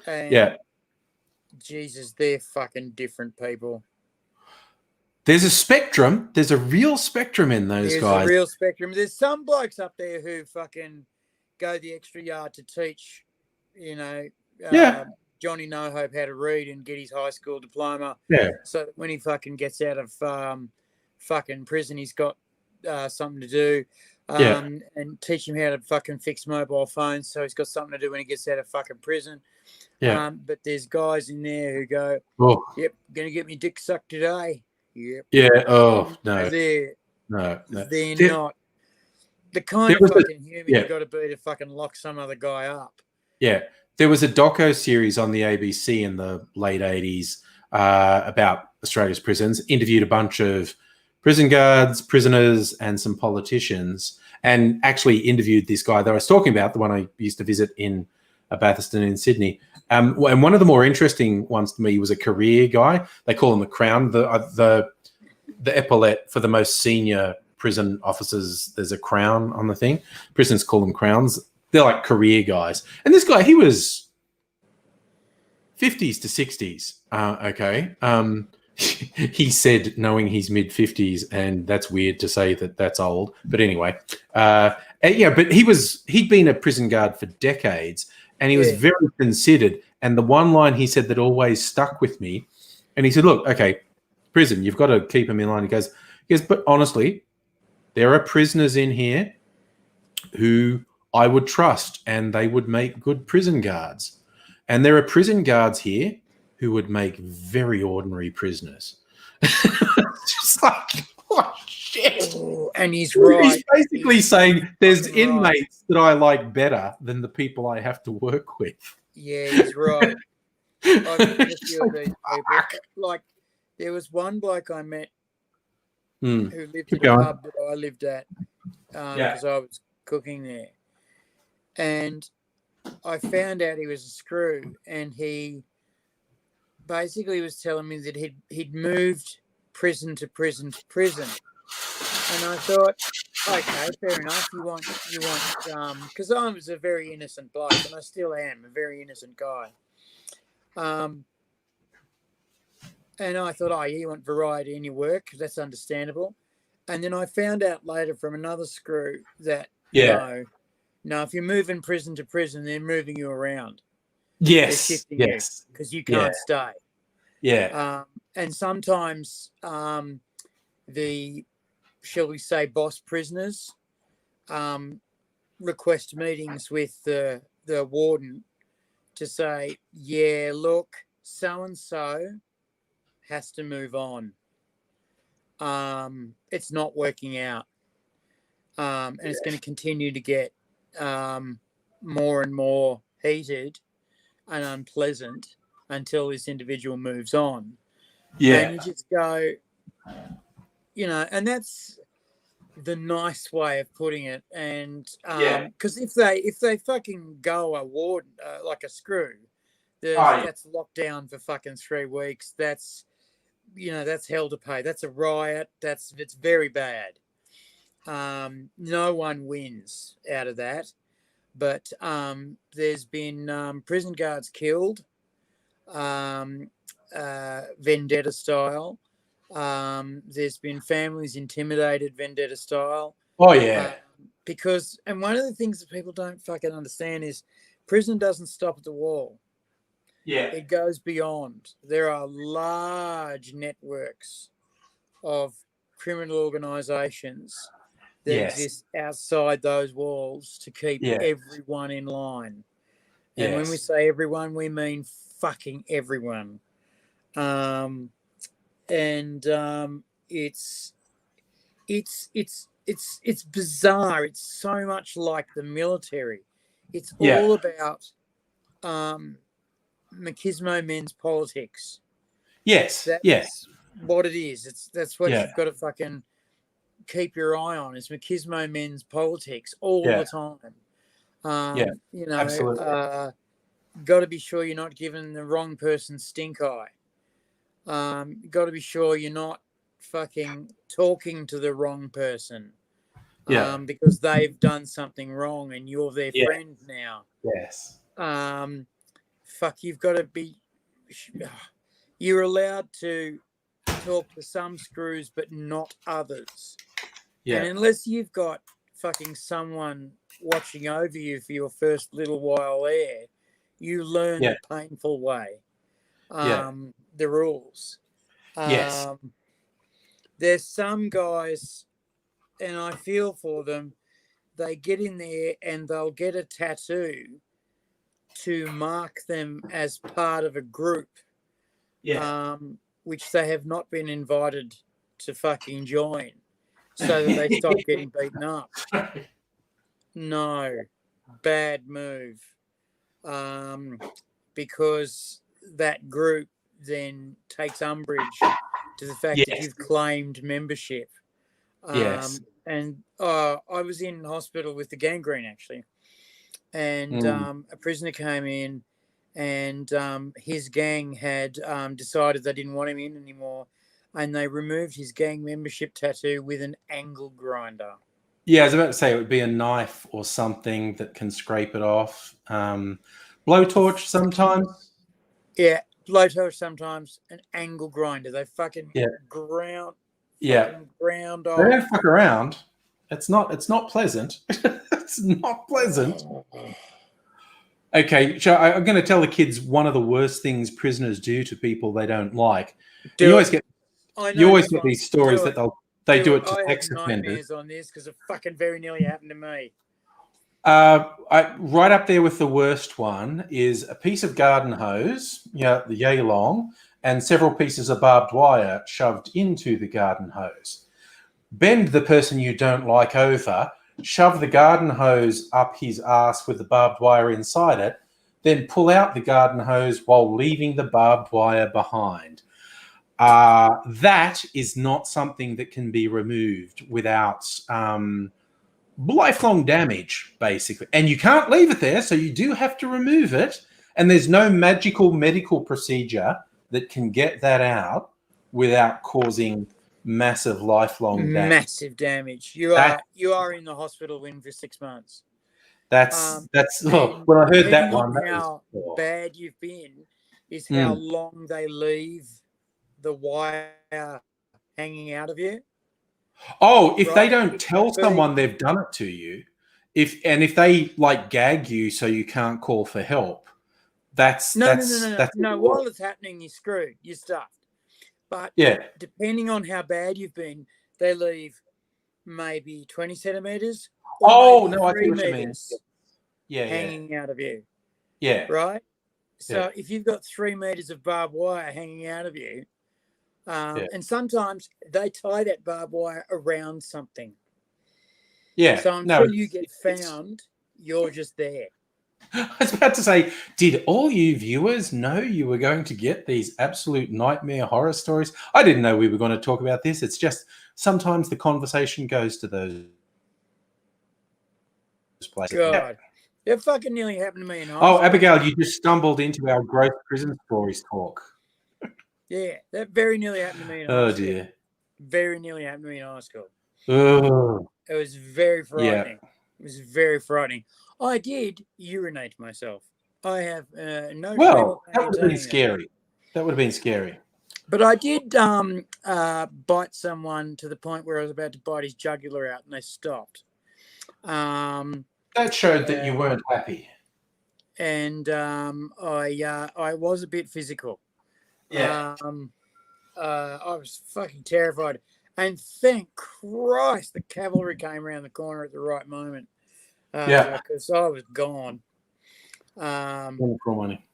and Jesus, they're fucking different people. There's a spectrum. There's a real spectrum in those guys. There's a real spectrum. There's some blokes up there who fucking go the extra yard to teach Johnny No Hope how to read and get his high school diploma. Yeah. So that when he fucking gets out of fucking prison, he's got something to do. And teach him how to fucking fix mobile phones, so he's got something to do when he gets out of fucking prison. Yeah. But there's guys in there who go, "Yep, gonna get me dick sucked today." Yep. Yeah. Oh no. They're not the kind of fucking human you got to be to fucking lock some other guy up. Yeah. There was a doco series on the ABC in the late 80s about Australia's prisons, interviewed a bunch of prison guards, prisoners, and some politicians, and actually interviewed this guy that I was talking about, the one I used to visit in Bathurst in Sydney. And one of the more interesting ones to me was a career guy. They call him the Crown, the epaulette for the most senior prison officers. There's a crown on the thing. Prisons call them crowns. They're like career guys. And this guy, he was 50s to 60s. Okay. He said, knowing he's mid-50s, and that's weird to say that that's old. But anyway, but he'd been a prison guard for decades, and he was very considered. And the one line he said that always stuck with me, and he said, look, okay, prison, you've got to keep him in line. He goes, but honestly, there are prisoners in here who I would trust, and they would make good prison guards. And there are prison guards here who would make very ordinary prisoners. Just like, oh, shit. Oh, and he's right. He's basically saying there's inmates that I like better than the people I have to work with. Yeah, he's right. I've met a few of these people. Like, there was one bloke I met who lived in the pub that I lived at because I was cooking there. And I found out he was a screw, and he basically was telling me that he'd moved prison to prison to prison. And I thought, okay, fair enough. You want, because I was a very innocent bloke, and I still am a very innocent guy. And I thought, you want variety in your work, because that's understandable. And then I found out later from another screw that no, if you're moving prison to prison, they're moving you around. Yes, they're shifting you because you can't stay. Yeah. And sometimes the, shall we say, boss prisoners request meetings with the warden to say, look, so-and-so has to move on. It's not working out. And it's going to continue to get more and more heated and unpleasant until this individual moves on. Yeah. And you just go, and that's the nice way of putting it. And because if they fucking go a warden like a screw, that's locked down for fucking 3 weeks. That's that's hell to pay. That's a riot. It's very bad. No one wins out of that. But there's been prison guards killed, vendetta style. There's been families intimidated, vendetta style. Oh, yeah. Because, and one of the things that people don't fucking understand is prison doesn't stop at the wall. Yeah. It goes beyond. There are large networks of criminal organisations that exist outside those walls to keep everyone in line. And when we say everyone, we mean fucking everyone. It's bizarre. It's so much like the military. It's all about machismo men's politics. Yes. That's what it is. That's what you've got to fucking keep your eye on, is machismo men's politics all the time. Absolutely. Got to be sure you're not giving the wrong person stink eye. Got to be sure you're not fucking talking to the wrong person. Because they've done something wrong and you're their friend now. Yes. You've got to be. You're allowed to talk to some screws, but not others. Yeah. And unless you've got fucking someone watching over you for your first little while there, You learn the painful way. The rules. Yes. There's some guys, and I feel for them, they get in there and they'll get a tattoo to mark them as part of a group, which they have not been invited to fucking join, so that they stop getting beaten up. No, bad move. Because that group then takes umbrage to the fact that you've claimed membership. And I was in hospital with the gangrene, actually. And a prisoner came in, and his gang had decided they didn't want him in anymore, and they removed his gang membership tattoo with an angle grinder. Yeah, I was about to say it would be a knife or something that can scrape it off. Blowtorch sometimes. Yeah, blowtorch sometimes. An angle grinder. They fucking ground. Ground off. They don't fuck around. It's not pleasant. It's not pleasant. Okay, so I'm going to tell the kids one of the worst things prisoners do to people they don't like. You always get these stories that they do it to sex offenders. I have nightmares on this because it fucking very nearly happened to me. Right up there with the worst one is a piece of garden hose, the yay long, and several pieces of barbed wire shoved into the garden hose. Bend the person you don't like over, shove the garden hose up his ass with the barbed wire inside it, then pull out the garden hose while leaving the barbed wire behind. That is not something that can be removed without lifelong damage, basically. And you can't leave it there, so you do have to remove it. And there's no magical medical procedure that can get that out without causing massive lifelong damage. Massive damage. You are in the hospital for 6 months. That's when I heard that one. How bad you've been is how long they leave the wire hanging out of you. Oh, if they don't tell someone they've done it to you, if they like gag you so you can't call for help, no. While it's happening, you're screwed. You're stuffed. But depending on how bad you've been, they leave maybe 20 centimeters. Oh no, I see what you mean. Hanging out of you. Yeah. Right. So if you've got 3 meters of barbed wire hanging out of you, and sometimes they tie that barbed wire around something. Yeah. So until you get found, you're just there. I was about to say, did all you viewers know you were going to get these absolute nightmare horror stories? I didn't know we were going to talk about this. It's just sometimes the conversation goes to those places. God. It fucking nearly happened to me in high school. Oh, Abigail, you just stumbled into our gross prison stories talk. Yeah, that very nearly happened to me in high school. Oh, dear. Very nearly happened to me in high school. Oh. It was very frightening. Yeah. It was very frightening. I did urinate myself. I have no... Well, that would have been scary. That would have been scary. But I did bite someone to the point where I was about to bite his jugular out, and they stopped. That showed that you weren't happy. And I was a bit physical. Yeah. I was fucking terrified. And thank Christ the cavalry came around the corner at the right moment. Because I was gone. Money.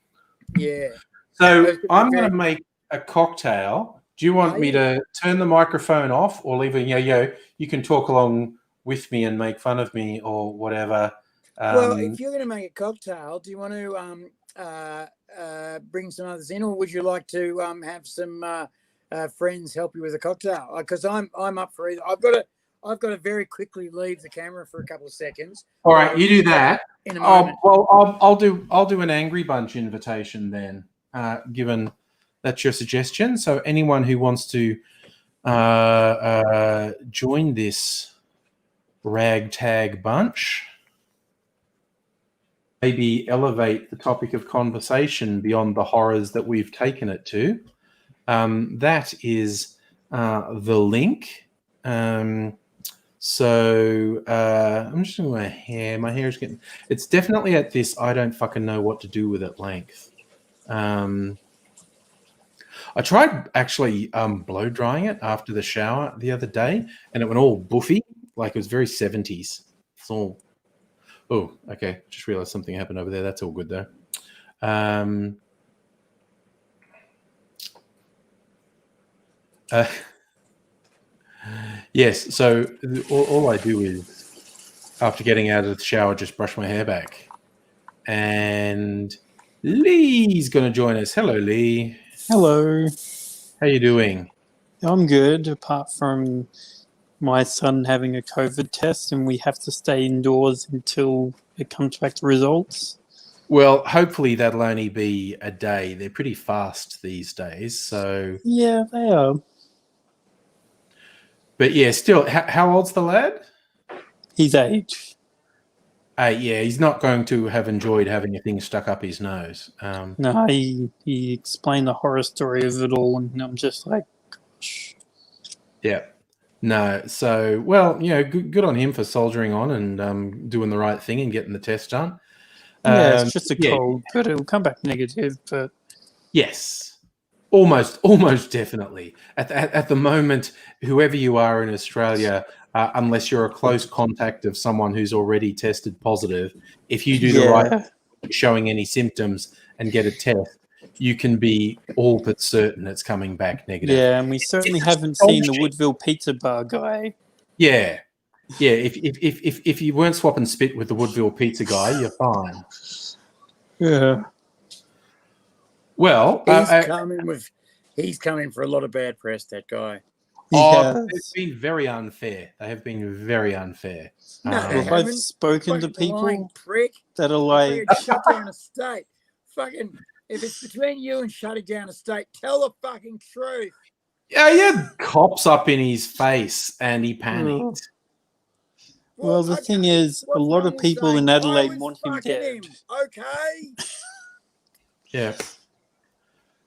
Yeah. So I'm going to make a cocktail. Do you want me to turn the microphone off or leave it yo-yo? You can talk along with me and make fun of me or whatever. Well, if you're going to make a cocktail, do you want to bring some others in, or would you like to have some friends help you with a cocktail? Because I'm up for either. I've got to very quickly leave the camera for a couple of seconds. All right, you do that. In a moment. Well, I'll do an Angry Bunch invitation then, given that's your suggestion. So anyone who wants to join this ragtag bunch, maybe elevate the topic of conversation beyond the horrors that we've taken it to. That is the link. So I'm just doing my hair. My hair is getting. It's definitely at this. I don't fucking know what to do with it length. I tried actually blow drying it after the shower the other day, and it went all boofy, like it was very 70s. It's all. Oh, okay. Just realized something happened over there. That's all good though. Yes. So all I do is, after getting out of the shower, just brush my hair back. And Lee's going to join us. Hello, Lee. Hello. How you doing? I'm good, apart from my son having a COVID test and we have to stay indoors until it comes back to results. Well, hopefully that'll only be a day. They're pretty fast these days, so... Yeah, they are. But yeah, still, how old's the lad? His age. Yeah, he's not going to have enjoyed having a thing stuck up his nose. No, he explained the horror story of it all, and I'm just like, gosh. Yeah. No, so, well, you know, good on him for soldiering on and doing the right thing and getting the test done. Yeah, it's just a cold, but it'll come back negative. But yes, almost definitely. At the moment, whoever you are in Australia, unless you're a close contact of someone who's already tested positive, if you do the right, showing any symptoms and get a test, you can be all but certain it's coming back negative. Yeah, and we certainly haven't seen the Woodville pizza bar guy. Yeah. Yeah, if you weren't swapping spit with the Woodville pizza guy, you're fine. Yeah. Well, he's coming for a lot of bad press, that guy. It's been very unfair. They have been very unfair. No, I've spoken to people prick that are like, shut down a state. Fucking, if it's between you and shutting down a state, tell the fucking truth. Yeah, he had cops up in his face and he panicked. Well, the thing is, a lot of people in Adelaide want him dead. Okay. Yeah.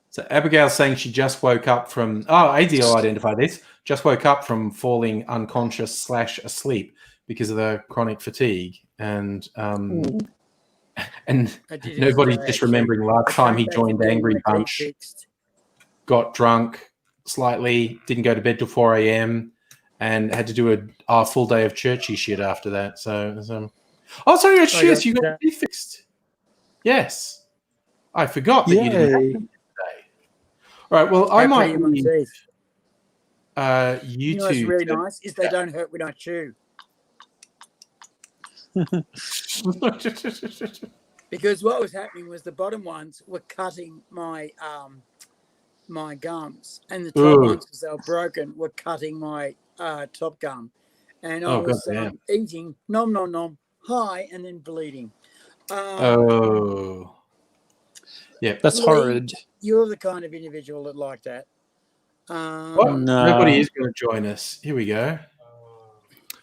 So Abigail's saying she just woke up from... Oh, AD will identify this. Just woke up from falling unconscious / asleep because of the chronic fatigue. And nobody's just remembering last time he joined Angry Bunch, got drunk slightly, didn't go to bed till 4 a.m., and had to do a full day of churchy shit after that. So sorry, shit, you got your teeth fixed. Yes. I forgot that you didn't have them today. All right, well, I might leave you know what's really nice is they don't hurt when I chew. Because what was happening was the bottom ones were cutting my my gums, and the top ones, because they were broken, were cutting my top gum. And I was eating, nom, nom, nom, high, and then bleeding. Yeah, that's horrid. You're the kind of individual that like that. No. Nobody is going to join us. Here we go.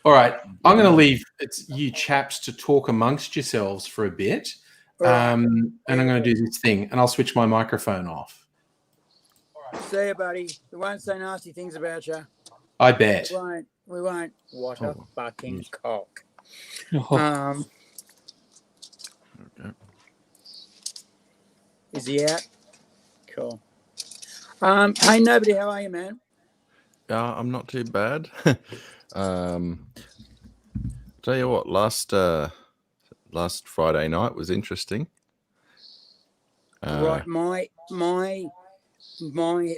All right, I'm going to leave it's you chaps to talk amongst yourselves for a bit, and I'm going to do this thing, and I'll switch my microphone off. See you, buddy. We won't say nasty things about you. I bet. We won't. What a fucking cock. Oh. Okay. Is he out? Cool. Hey, nobody, how are you, man? I'm not too bad. Tell you what, last Friday night was interesting. Right, my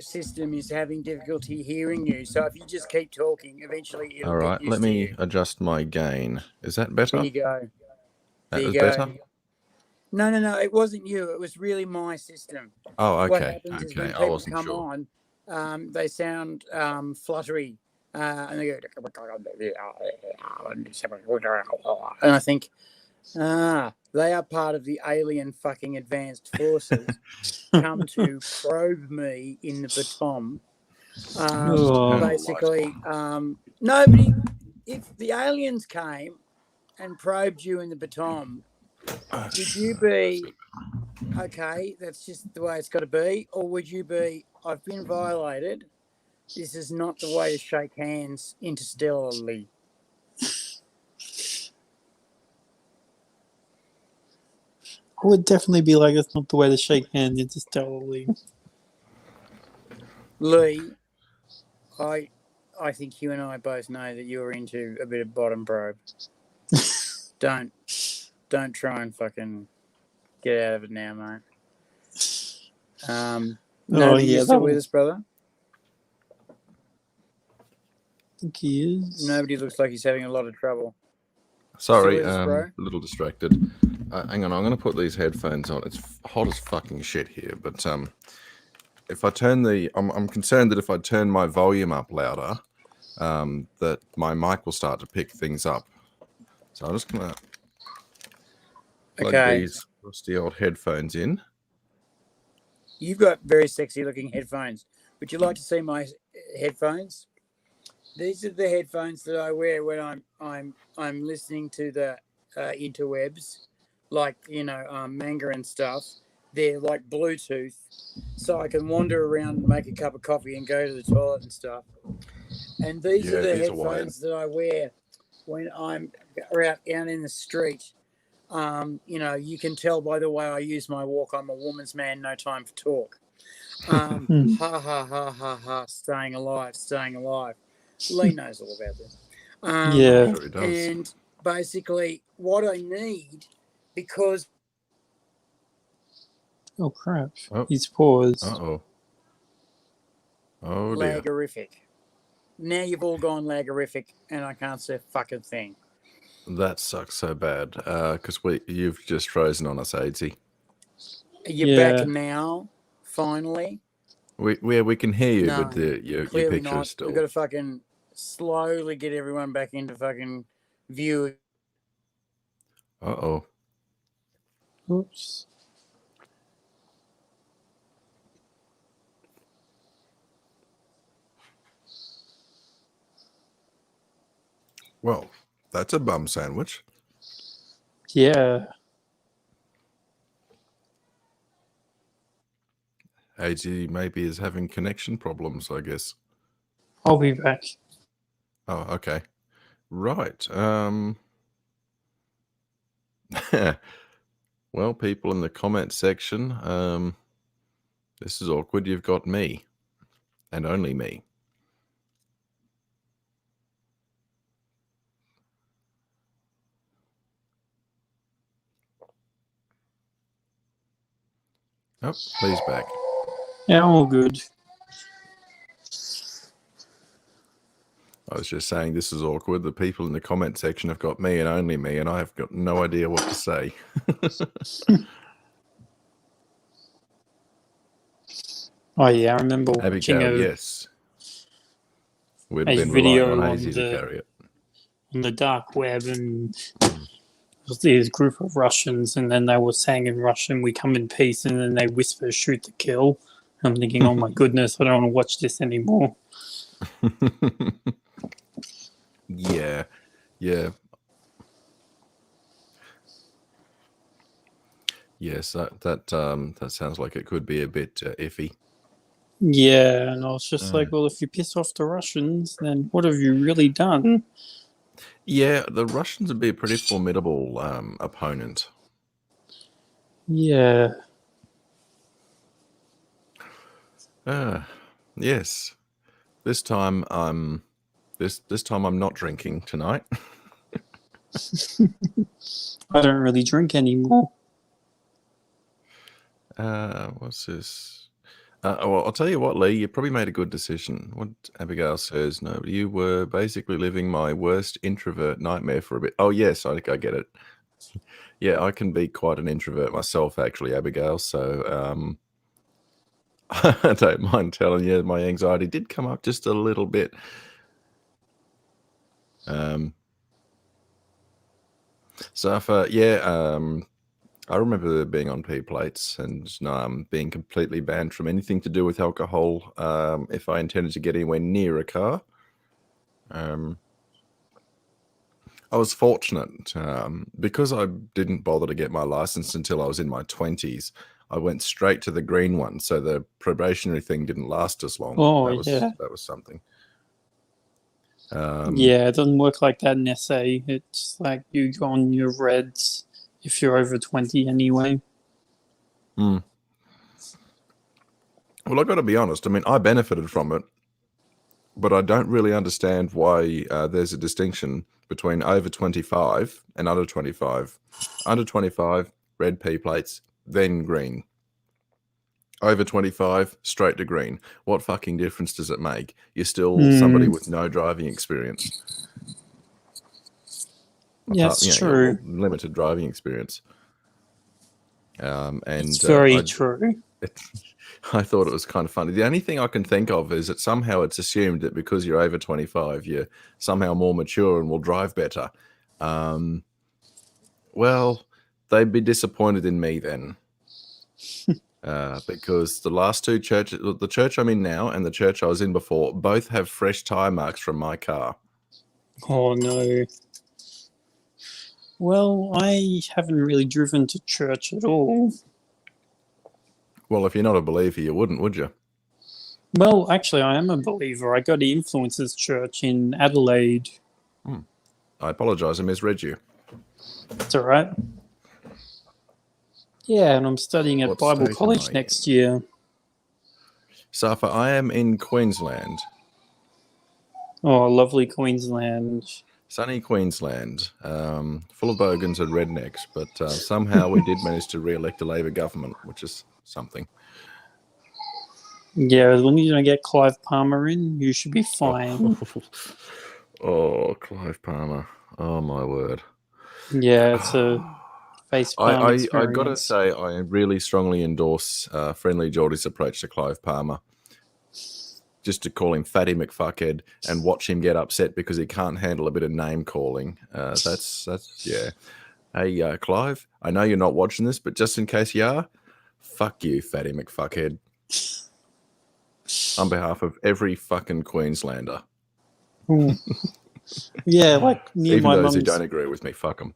system is having difficulty hearing you, so if you just keep talking, eventually it'll all right, let me adjust my gain. Is that better? There you go. That was better? No, it wasn't you. It was really my system. Oh, okay. What happens is when people come on, they sound fluttery, and they go, and I think, they are part of the alien fucking advanced forces come to probe me in the baton. Basically, nobody, if the aliens came and probed you in the baton, would you be, okay, that's just the way it's got to be, or would you be, I've been violated, this is not the way to shake hands interstellarly? I would definitely be like, that's not the way to shake hands. You just tell Lee. Lee, I think you and I both know that you're into a bit of bottom probe. Don't try and fucking get out of it now, mate. Nobody, you still with us, brother? I think he is. Nobody looks like he's having a lot of trouble. Sorry, a little distracted. Hang on, I'm going to put these headphones on. It's hot as fucking shit here, but if I turn I'm concerned that if I turn my volume up louder, that my mic will start to pick things up. So I'm just going to plug these rusty old headphones in. You've got very sexy looking headphones. Would you like to see my headphones? These are the headphones that I wear when I'm listening to the interwebs, like manga and stuff. They're like Bluetooth, so I can wander around and make a cup of coffee and go to the toilet and stuff. And these are the headphones that I wear when I'm out in the street. You can tell by the way I use my walk, I'm a woman's man, no time for talk. Ha ha ha ha ha, staying alive. Lee knows all about this. Yeah. Sure he does. And basically what I need, because... Oh, crap. Oh. He's paused. Uh-oh. Oh, dear. Lagorific. Now you've all gone lagorific and I can't say a fucking thing. That sucks so bad, because you've just frozen on us, Aidsy. Are you back now, finally? We can hear you, No, but your clearly picture not. is still... We've got to fucking slowly get everyone back into fucking view. Uh-oh. Oops. Well, that's a bum sandwich. Yeah. AG maybe is having connection problems, I guess. I'll be back. Oh, okay. Right. Well, people in the comment section, this is awkward. You've got me and only me. Oh, Lee's back. Yeah, all good. I was just saying this is awkward. The people in the comment section have got me and only me, and I have got no idea what to say. Oh, yeah, I remember watching Abigail, a yes. We'd been video relying on on Hazy to carry it. on the dark web, and was this group of Russians, and then they were saying in Russian, "We come in peace," and then they whisper, "Shoot to kill." I'm thinking, oh my goodness, I don't want to watch this anymore. Yeah. Yes, that sounds like it could be a bit iffy. Yeah, and I was just like, well, if you piss off the Russians, then what have you really done? Yeah, the Russians would be a pretty formidable opponent. Yeah. Yes. This time I'm not drinking tonight. I don't really drink anymore. What's this? Well, I'll tell you what, Lee, you probably made a good decision. What Abigail says, no, you were basically living my worst introvert nightmare for a bit. Oh, yes, I get it. Yeah, I can be quite an introvert myself, actually, Abigail. So I don't mind telling you, my anxiety did come up just a little bit. I remember being on P plates and being completely banned from anything to do with alcohol if I intended to get anywhere near a car. I was fortunate because I didn't bother to get my license until I was in my 20s. I went straight to the green one, so the probationary thing didn't last as long. Oh, that was something. Yeah, it doesn't work like that in SA. It's like you go on your reds if you're over 20 anyway. Well, I've got to be honest. I mean, I benefited from it, but I don't really understand why there's a distinction between over 25 and under 25. Under 25, red P plates, then green. Over 25, straight to green. What fucking difference does it make? You're still somebody with no driving experience. Yes, true. Limited driving experience. And it's very true. I thought it was kind of funny. The only thing I can think of is that somehow it's assumed that because you're over 25, you're somehow more mature and will drive better. Well, they'd be disappointed in me then. Because the last two churches, the church I'm in now and the church I was in before, both have fresh tire marks from my car. Oh, no. Well, I haven't really driven to church at all. Well, if you're not a believer, you wouldn't, would you? Well, actually, I am a believer. I go to Influencers Church in Adelaide. I apologise, I misread you. That's all right. Yeah, and I'm studying at Bible College next year. Safa, I am in Queensland. Oh, lovely Queensland. Sunny Queensland, full of bogans and rednecks, but somehow we did manage to re-elect a Labor government, which is something. Yeah, as long as you don't get Clive Palmer in, you should be fine. Oh, Clive Palmer. Oh, my word. Yeah, it's a face-palm experience. I got to say, I really strongly endorse Friendly Geordie's approach to Clive Palmer. Just to call him Fatty McFuckhead and watch him get upset because he can't handle a bit of name calling. That's yeah. Hey, Clive, I know you're not watching this, but just in case you are, fuck you, Fatty McFuckhead. On behalf of every fucking Queenslander. Yeah, like near even my those mum's, who don't agree with me, fuck them.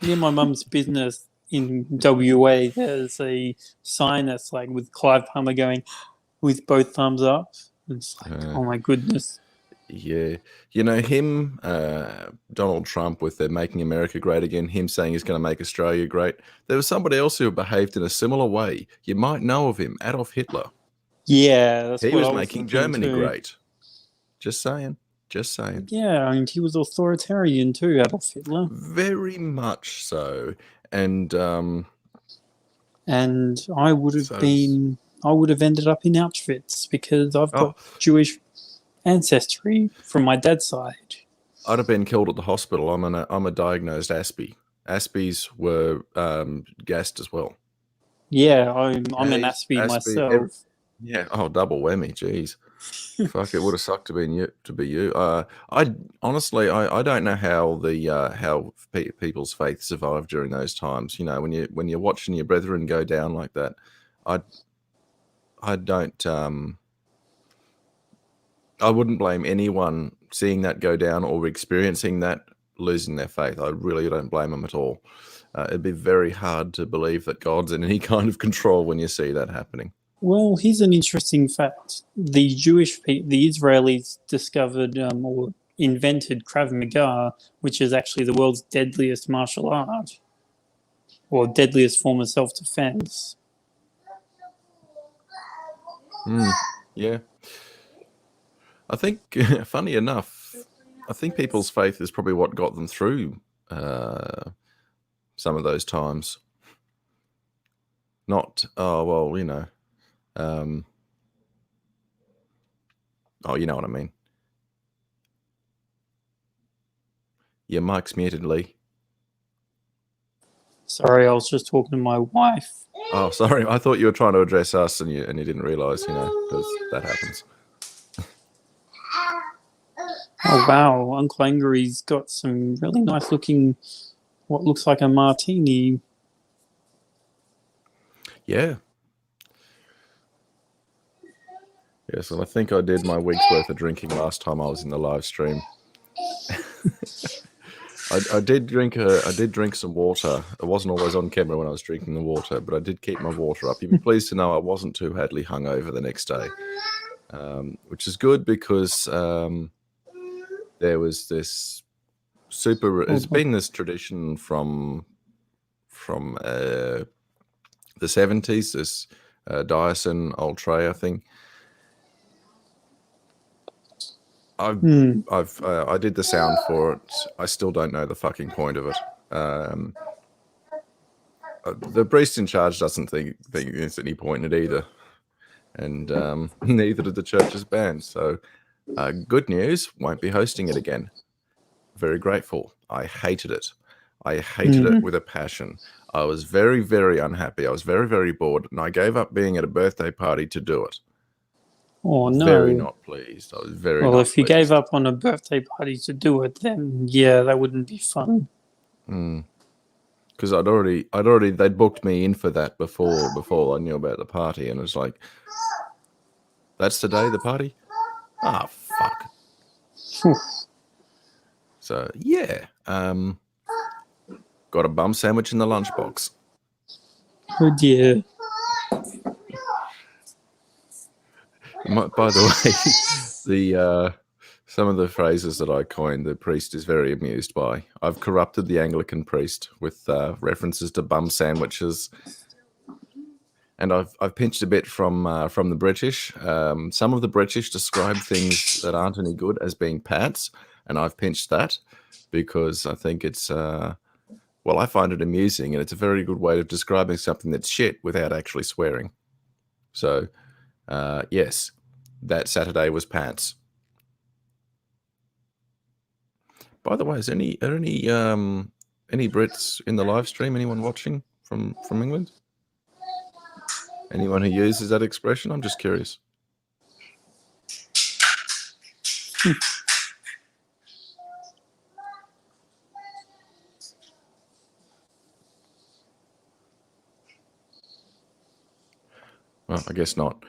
Near my mum's business in WA, there's a sign that's like with Clive Palmer going with both thumbs up. It's like, oh my goodness. Yeah. You know, him, Donald Trump with the Making America Great Again, him saying he's going to make Australia great. There was somebody else who behaved in a similar way. You might know of him, Adolf Hitler. Yeah, that's he what was I was making Germany great. Just saying. Just saying. Yeah, I mean, he was authoritarian too, Adolf Hitler. Very much so. And I would have I would have ended up in Auschwitz because I've got Jewish ancestry from my dad's side. I'd have been killed at the hospital. I'm a diagnosed Aspie. Aspies were gassed as well. Yeah, I'm an Aspie myself. Yeah. Oh, double whammy. Jeez. Fuck! It would have sucked to be you. I honestly, I don't know how how people's faith survived during those times. You know, when you're watching your brethren go down like that, I don't. I wouldn't blame anyone seeing that go down or experiencing that losing their faith. I really don't blame them at all. It'd be very hard to believe that God's in any kind of control when you see that happening. Well, here's an interesting fact. The Israelis discovered or invented Krav Maga, which is actually the world's deadliest martial art, or deadliest form of self-defense. Yeah. I think, funny enough, I think people's faith is probably what got them through some of those times. Not, you know. You know what I mean. Your mic's muted, Lee. Sorry, I was just talking to my wife. Oh, sorry. I thought you were trying to address us and you didn't realise, you know, because that happens. Oh, wow. Uncle Angry's got some really nice looking, what looks like a martini. Yeah. Yes, and I think I did my week's worth of drinking last time I was in the live stream. I did drink some water. I wasn't always on camera when I was drinking the water, but I did keep my water up. You'd be pleased to know I wasn't too badly hungover the next day, which is good because there was this there's been this tradition from the 70s. This Dyson Ultra thing. I did the sound for it. I still don't know the fucking point of it. The priest in charge doesn't think there's any point in it either, and neither did the church's band. So, good news, won't be hosting it again. Very grateful. I hated it. I hated it with a passion. I was very, very unhappy. I was very, very bored, and I gave up being at a birthday party to do it. Oh, no. Very not pleased. I was very well, not if you pleased. gave up on a birthday party to do it, then yeah, that wouldn't be fun. Because they'd booked me in for that before I knew about the party, and it was like, that's today, the party? Ah, fuck. So yeah, got a bum sandwich in the lunchbox. Oh dear. By the way, some of the phrases that I coined, the priest is very amused by. I've corrupted the Anglican priest with references to bum sandwiches, and I've pinched a bit from the British. Some of the British describe things that aren't any good as being pats, and I've pinched that because I think it's I find it amusing, and it's a very good way of describing something that's shit without actually swearing. So, yes, that Saturday was pants. By the way, are any Brits in the live stream? Anyone watching from England? Anyone who uses that expression? I'm just curious. Well, I guess not.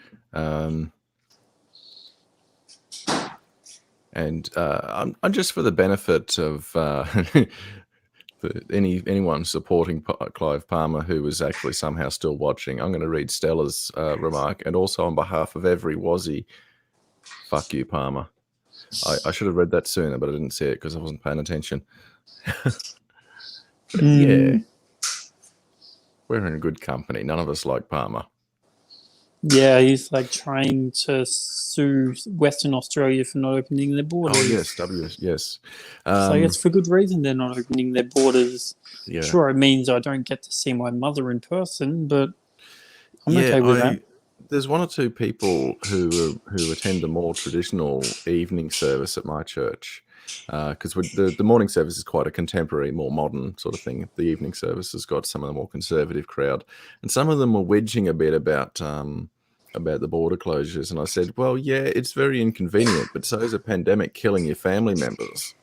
And I'm just for the benefit of anyone supporting Clive Palmer who was actually somehow still watching, I'm going to read Stella's remark, and also on behalf of every Wazzy, fuck you, Palmer. I should have read that sooner, but I didn't see it because I wasn't paying attention. Yeah, we're in good company. None of us like Palmer. Yeah, he's like trying to sue Western Australia for not opening their borders. Oh yes, yes. So it's for good reason they're not opening their borders. Yeah. Sure, it means I don't get to see my mother in person, but I'm okay with that. There's one or two people who attend the more traditional evening service at my church, because the morning service is quite a contemporary, more modern sort of thing. The evening service has got some of the more conservative crowd, and some of them were whinging a bit about the border closures. And I said, well, yeah, it's very inconvenient, but so is a pandemic killing your family members.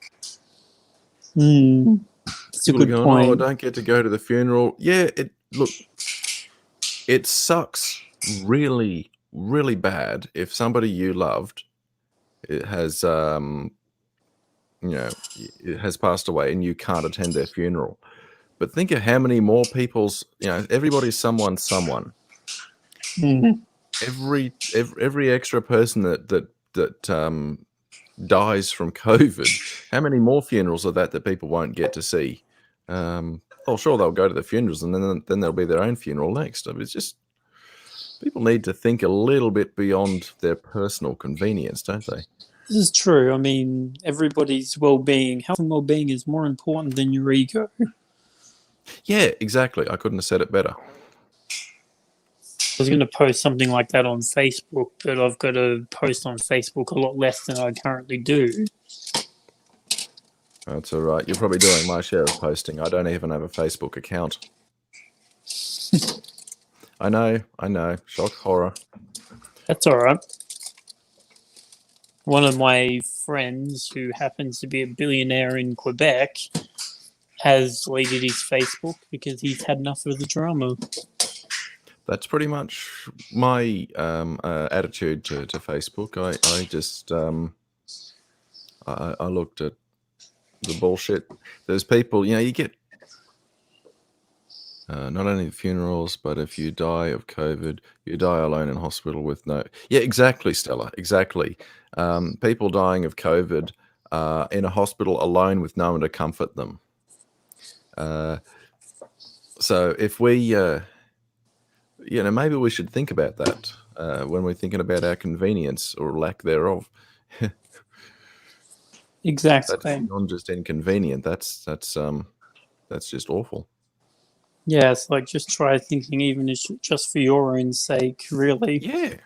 It's a good point. Oh, I don't get to go to the funeral. Yeah, it sucks really, really bad if somebody you loved it has it has passed away and you can't attend their funeral. But think of how many more people's, everybody's someone. Every extra person that dies from COVID, how many more funerals are that people won't get to see? Sure, they'll go to the funerals and then there'll be their own funeral next. I mean, it's just, people need to think a little bit beyond their personal convenience, don't they? This is true. I mean, everybody's well-being, health and well-being is more important than your ego. Yeah, exactly. I couldn't have said it better. I was going to post something like that on Facebook, but I've got to post on Facebook a lot less than I currently do. That's all right. You're probably doing my share of posting. I don't even have a Facebook account. I know. Shock, horror. That's all right. One of my friends, who happens to be a billionaire in Quebec, has deleted his Facebook because he's had enough of the drama. That's pretty much my attitude to Facebook. I just I looked at the bullshit. There's people, you get not only funerals, but if you die of COVID, you die alone in hospital with no... Yeah, exactly, Stella, exactly. People dying of COVID in a hospital alone with no one to comfort them. So if we maybe we should think about that when we're thinking about our convenience or lack thereof. Exactly. That's beyond just inconvenient. That's just awful. Yeah, it's like just try thinking, even if just for your own sake, really. Yeah.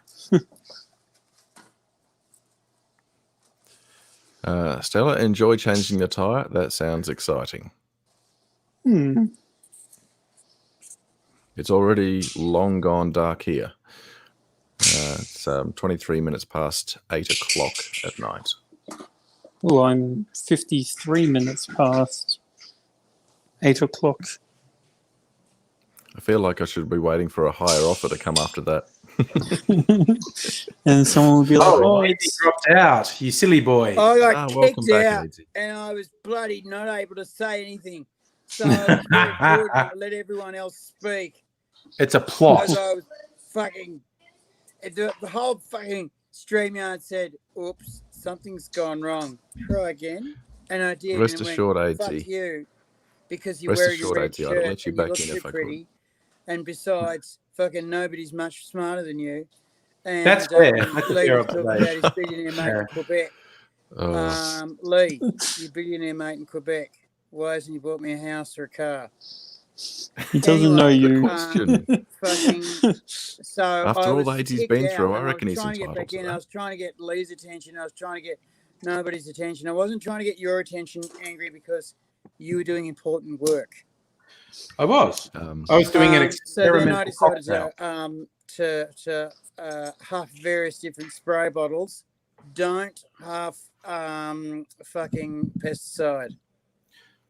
Stella, enjoy changing the tire. That sounds exciting. It's already long gone dark here. It's 23 minutes past 8 o'clock at night. Well, I'm 53 minutes past 8 o'clock. I feel like I should be waiting for a higher offer to come after that. And someone will be like, oh, it's dropped out, you silly boy. I got welcome kicked back, out, Aidsy. and I was bloody not able to say anything. So I let everyone else speak. It's a plot. Because I was fucking... The whole fucking StreamYard said, oops, something's gone wrong. Try again. And I did. Rest and assured, went, Aidsy. fuck you. Because you Rest wear your assured, red Aidsy, I'd shirt let you and back look in if too I pretty. And besides, fucking nobody's much smarter than you. And That's fair. That's a Lee fair was talking about his billionaire mate in Quebec. Lee, your billionaire mate in Quebec. Why hasn't he bought me a house or a car? He doesn't know you. Question. So After all the hate he's been through, I reckon he's trying to get entitled back to in. that. I was trying to get Lee's attention. I was trying to get nobody's attention. I wasn't trying to get your attention, Angry, because you were doing important work. I was doing an experiment. So then I decided to huff various different spray bottles. Don't huff fucking pesticide.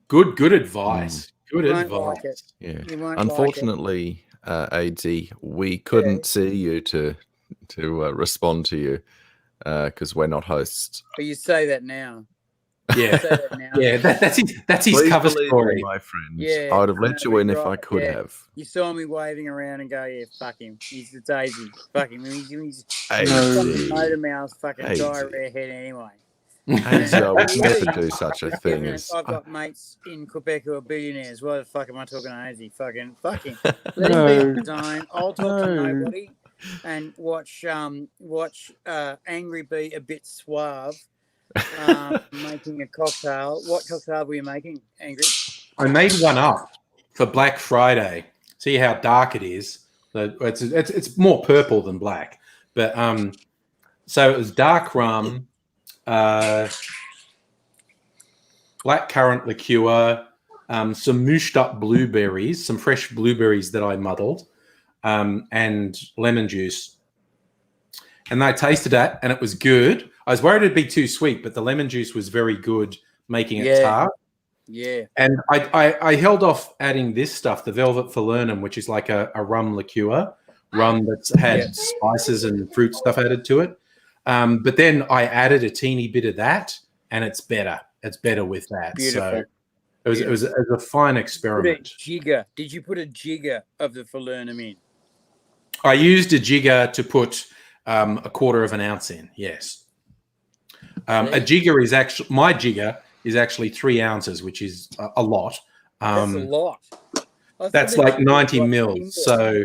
Good advice. Good You won't advice. like it. Yeah. You won't Unfortunately, Aidsy, we couldn't see you to respond to you because we're not hosts. But you say that now. Yeah, Say that now. yeah. That's his Please cover believe story. me, my friend. Yeah, I would have let no, you in you're if I right, could yeah. have. You saw me waving around and go, yeah, fuck him. He's the Daisy. Fuck him. He's Aidsy. motor mouth fucking Aidsy. diarrhea head anyway. Aidsy, I would never do such a thing as. I've got mates in Quebec who are billionaires. Why the fuck am I talking to Aidsy? Fucking fuck him. Let him be on his own. I'll talk to nobody and watch Angry be a bit suave. Making a cocktail. What cocktail were you making, Angry? I made one up for Black Friday. See how dark it is. It's more purple than black, but so it was dark rum, black currant liqueur, some mooshed up blueberries, some fresh blueberries that I muddled, and lemon juice. And I tasted that, and it was good. I was worried it'd be too sweet, but the lemon juice was very good, making it tart. Yeah. And I held off adding this stuff, the Velvet Falernum, which is like a rum liqueur, rum that's had spices and fruit stuff added to it. But then I added a teeny bit of that, and it's better. It's better with that. Beautiful. So it was a fine experiment. Put a jigger. Did you put a jigger of the Falernum in? I used a jigger to put a quarter of an ounce in. Yes. A jigger is actually my jigger is actually 3 ounces, which is a lot. That's a lot. That's like 90 mils. So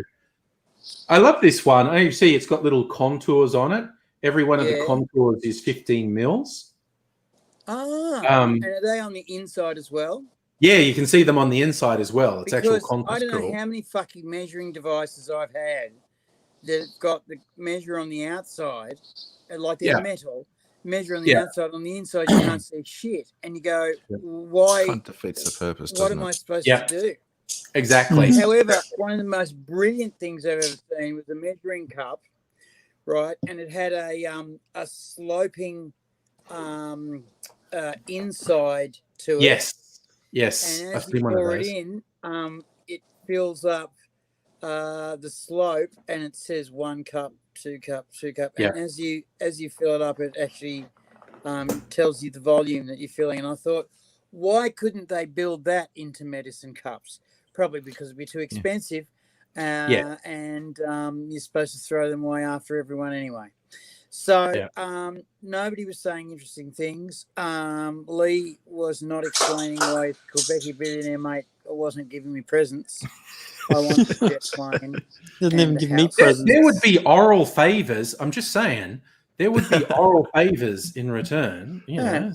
I love this one. You see, it's got little contours on it. Every one of the contours is 15 mils. And are they on the inside as well? Yeah, you can see them on the inside as well. It's because actual contours. I don't know how many fucking measuring devices I've had that have got the measure on the outside, like they're metal. Measure on the outside, on the inside you can't see shit, and you go, why? It defeats the purpose. What am I supposed to do? Exactly. However, one of the most brilliant things I've ever seen was a measuring cup, right? And it had a sloping inside to it. Yes. And as you pour it in, it fills up the slope, and it says 1 cup. 2 cup, 2 cup, and as you fill it up, it actually tells you the volume that you're filling. And I thought, why couldn't they build that into medicine cups? Probably because it'd be too expensive, and you're supposed to throw them away after everyone anyway. So nobody was saying interesting things. Lee was not explaining why his Quebec billionaire mate wasn't giving me presents. I wanted a jet plane. Doesn't even give me house. presents. There would be oral favors. I'm just saying, there would be oral favors in return. You know,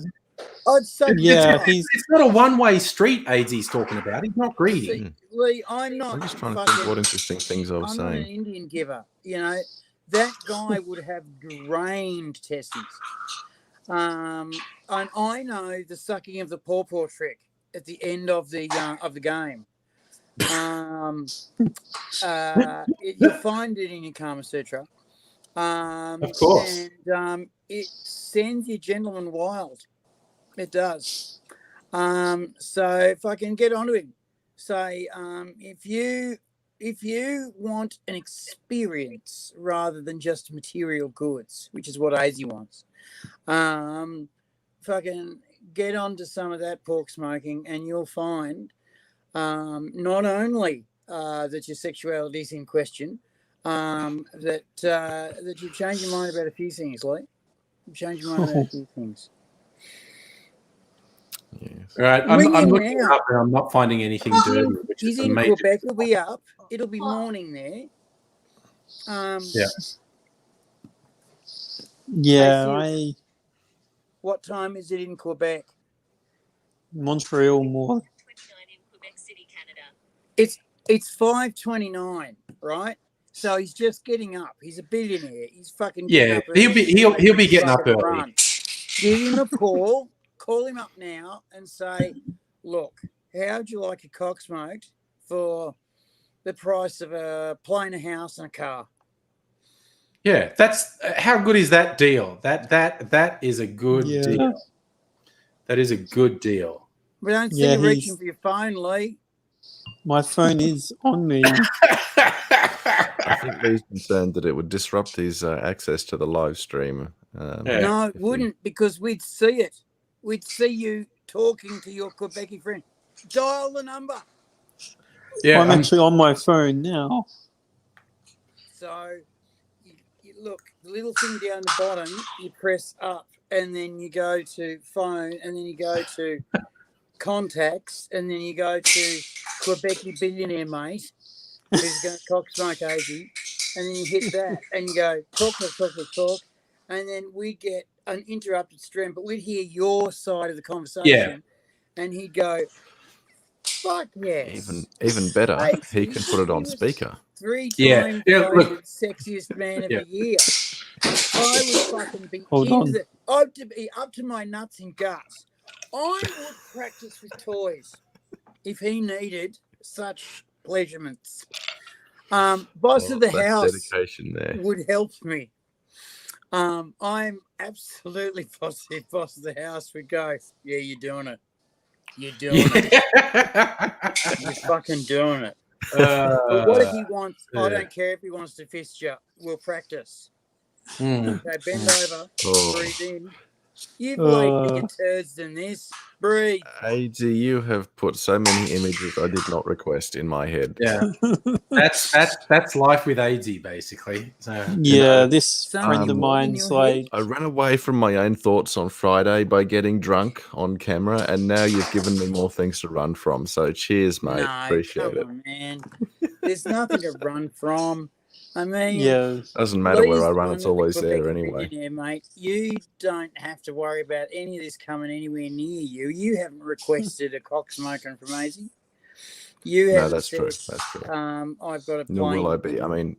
I'd say, it's not a one-way street. AD's talking about. He's not greedy. See, Lee, I'm just trying to think what interesting things I was I'm not an saying. Indian giver. You know, that guy would have drained testes. And I know the sucking of the pawpaw trick at the end of the game. You'll find it in your Kama Sutra. Of course. And it sends your gentleman wild. It does. So if I can get onto him, say, if you want an experience rather than just material goods, which is what AZ wants, if I can get onto some of that pork smoking, and you'll find not only that your sexuality is in question, that you change your mind about a few things, Lee. You change your mind about a few things. Yes. All right, I'm looking it up and I'm not finding anything dirty. Which He's is in amazing. Quebec. He'll be up. It'll be morning there. Yeah, What time is it in Quebec? Montreal more. It's 5:29, right? So he's just getting up. He's a billionaire. He's fucking getting up. He'll be getting up early. Run. Give him a call. Call him up now and say, look, how'd you like a cock smoked for the price of a plane, a house, and a car? Yeah, that's how good is that deal? That is a good deal. That is a good deal. We don't see you reaching for your phone, Lee. My phone is on me. I think he's concerned that it would disrupt his access to the live stream. No, it wouldn't, because we'd see it. We'd see you talking to your Quebec friend. Dial the number. Yeah, I'm actually on my phone now. So, you look, the little thing down the bottom, you press up, and then you go to phone, and then you go to contacts, and then you go to Quebec billionaire mate, who's going to cock smoke AZ, and then you hit that, and you go talk, and then we get an interrupted stream, but we'd hear your side of the conversation, and he'd go, fuck yes. Even better, he can put it on speaker. 3 times voted sexiest man of the year. I would fucking be I'd be up to my nuts and guts. I would practice with toys if he needed such pleasurements. Boss of the house dedication there would help me. I'm absolutely positive boss of the house would go, yeah, you're doing it. You're doing it. You're fucking doing it. But what if he wants, I don't care if he wants to fist you. We'll practice. Okay, bend over, breathe in. You've laid bigger turds than this. Breathe. AG, you have put so many images I did not request in my head. Yeah, that's life with AZ basically. So, this friend of mine's like, I ran away from my own thoughts on Friday by getting drunk on camera, and now you've given me more things to run from. So cheers, mate. Appreciate it. On, man. There's nothing to run from. I mean, doesn't matter where I run; it's always there anyway. Mate, you don't have to worry about any of this coming anywhere near you. You haven't requested a cock smoking from AZ. No, that's true. That's true. I've got a plane. Nor will I be. I mean,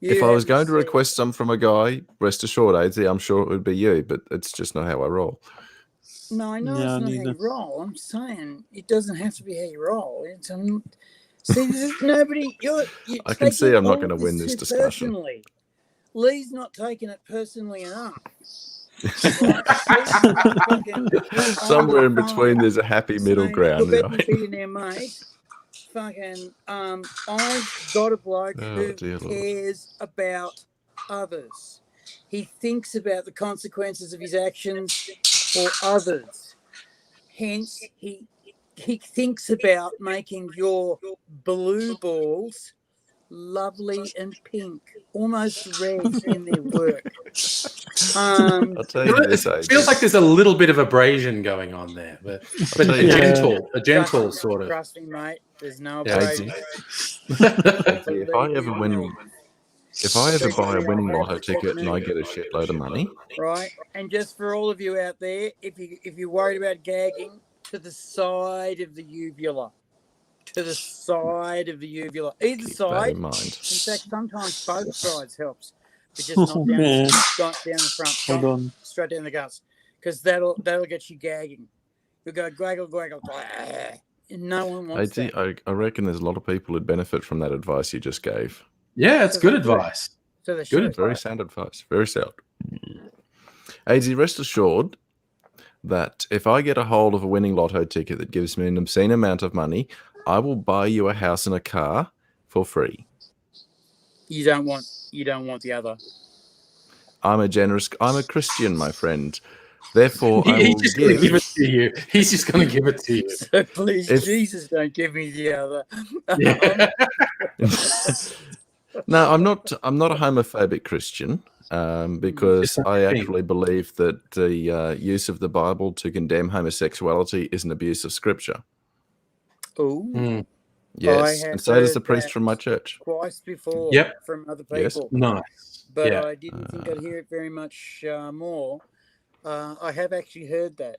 if I was going to request some from a guy, rest assured, AZ, I'm sure it would be you. But it's just not how I roll. No, I know it's not how you roll. I'm saying it doesn't have to be how you roll. It's see, nobody. I can see I'm not going to win this discussion. Personally. Lee's not taking it personally enough. Somewhere in between, there's a happy middle ground. Mate, fucking, I've got a bloke who cares about others. He thinks about the consequences of his actions for others. Hence, he thinks about making your blue balls lovely and pink, almost red in their work. I'll tell you this, it feels like there's a little bit of abrasion going on there, but a gentle sort of. Trust me, mate. There's no Yeah. abrasion. If I ever buy a winning lotto ticket and I get a shitload of money, right? And just for all of you out there, if you're worried about gagging, to the side of the uvula, either side. keep that in mind. In fact, sometimes both sides helps, but just not down the front, Hold on. straight down the guts, because that'll get you gagging. You'll go graggle, and no one wants that. I reckon there's a lot of people who'd benefit from that advice you just gave. Yeah, it's good advice. So they Good should. advice. Very sound advice. Very sound. AZ, rest assured that if I get a hold of a winning lotto ticket that gives me an obscene amount of money, I will buy you a house and a car for free. You don't want the other. I'm a Christian, my friend. Therefore, I He's will just going to give it to you. He's just going to give it to you. So please, Jesus, don't give me the other. Yeah. No, I'm not a homophobic Christian because I actually believe that the use of the Bible to condemn homosexuality is an abuse of Scripture. Oh, yes, and so does the priest from my church. Twice before, from other people. Yes. Nice, but I didn't think I'd hear it very much more. I have actually heard that.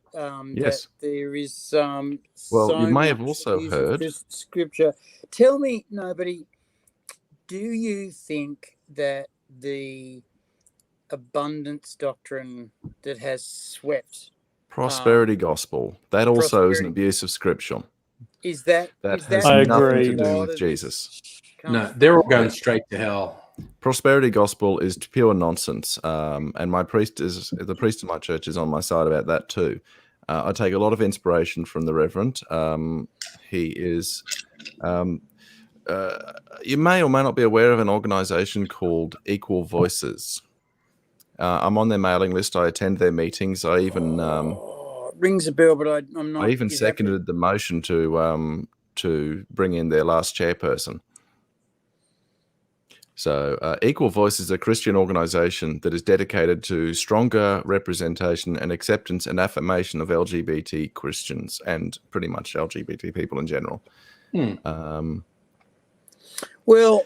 Yes, that there is well, you may have also heard Scripture. Tell me, nobody. Do you think that the abundance doctrine that has swept prosperity gospel, that also is an abuse of Scripture? Is that has I nothing agree. to do with Jesus? No, they're all going straight to hell. Prosperity gospel is pure nonsense, and the priest of my church is on my side about that too. I take a lot of inspiration from the Reverend. He is. You may or may not be aware of an organization called Equal Voices. I'm on their mailing list. I attend their meetings. I even rings a bell, but I'm not. I even seconded the motion to bring in their last chairperson. So, Equal Voices is a Christian organization that is dedicated to stronger representation and acceptance and affirmation of LGBT Christians and pretty much LGBT people in general. Well,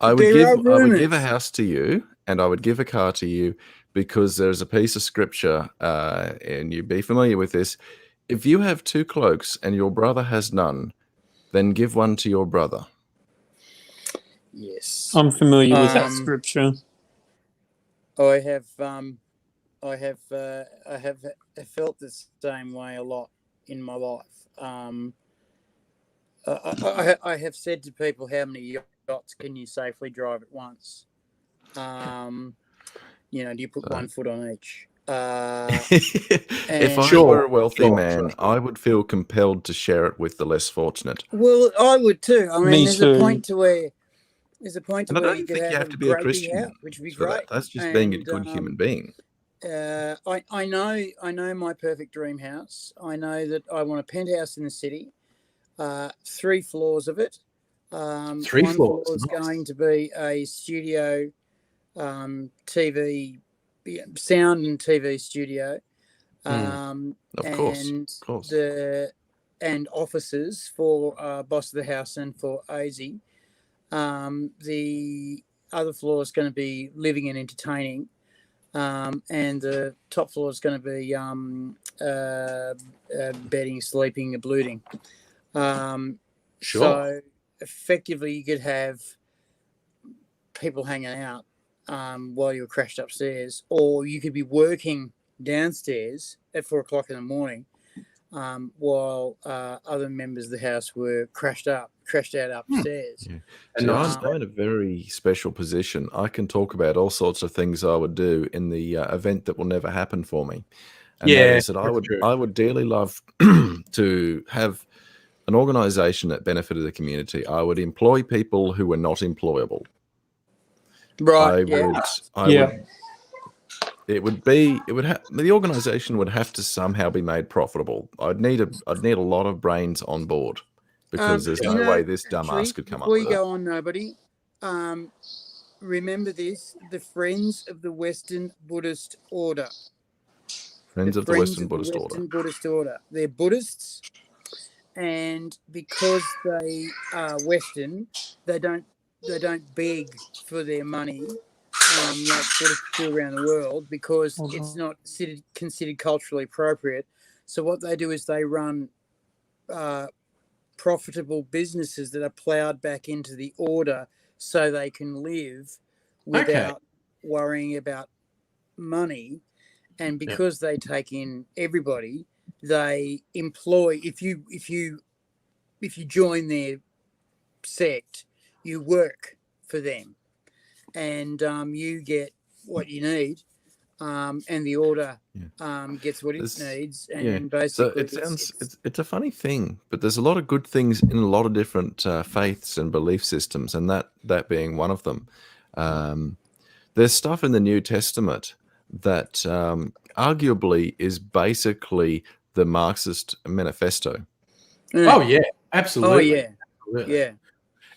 I would give a house to you and I would give a car to you because there's a piece of scripture, and you'd be familiar with this. If you have 2 cloaks and your brother has none, then give one to your brother. Yes, I'm familiar with that scripture. I have felt the same way a lot in my life. I have said to people, how many yachts can you safely drive at once? Do you put one foot on each? If I were a wealthy man, I would feel compelled to share it with the less fortunate. Well, I would too. I mean, there's too. a point to where you don't think you have to be a Christian house, which would be for great. that. That's just being a good human being. I know my perfect dream house. I know that I want a penthouse in the city, 3 floors of it. 3 one floors. Floor is going to be a studio, TV, sound and TV studio. Of course. And offices for boss of the house and for AZ. The other floor is going to be living and entertaining, and the top floor is going to be bedding, sleeping, and looting. So effectively, you could have people hanging out while you're crashed upstairs, or you could be working downstairs at 4 o'clock in the morning while other members of the house were crashed out upstairs. Yeah. And I'm in a very special position. I can talk about all sorts of things I would do in the event that will never happen for me. And that is that I would dearly love to have an organization that benefited the community. I would employ people who were not employable. Right. The organization would have to somehow be made profitable. I'd need a lot of brains on board because there's no way this dumbass could come up with it. Before you go on, nobody, remember this: the Friends of the Western Buddhist Order. Friends of the Western Buddhist Order. They're Buddhists, and because they are Western, they don't beg for their money like British do around the world, because it's not considered culturally appropriate. So what they do is they run profitable businesses that are ploughed back into the order so they can live without worrying about money. And because they take in everybody, they employ, if you join their sect, you work for them, and you get what you need, and the order gets what it needs, and basically so it's a funny thing, but there's a lot of good things in a lot of different faiths and belief systems, and that being one of them. There's stuff in the New Testament that arguably is basically the Marxist manifesto. Oh yeah, absolutely. Oh yeah.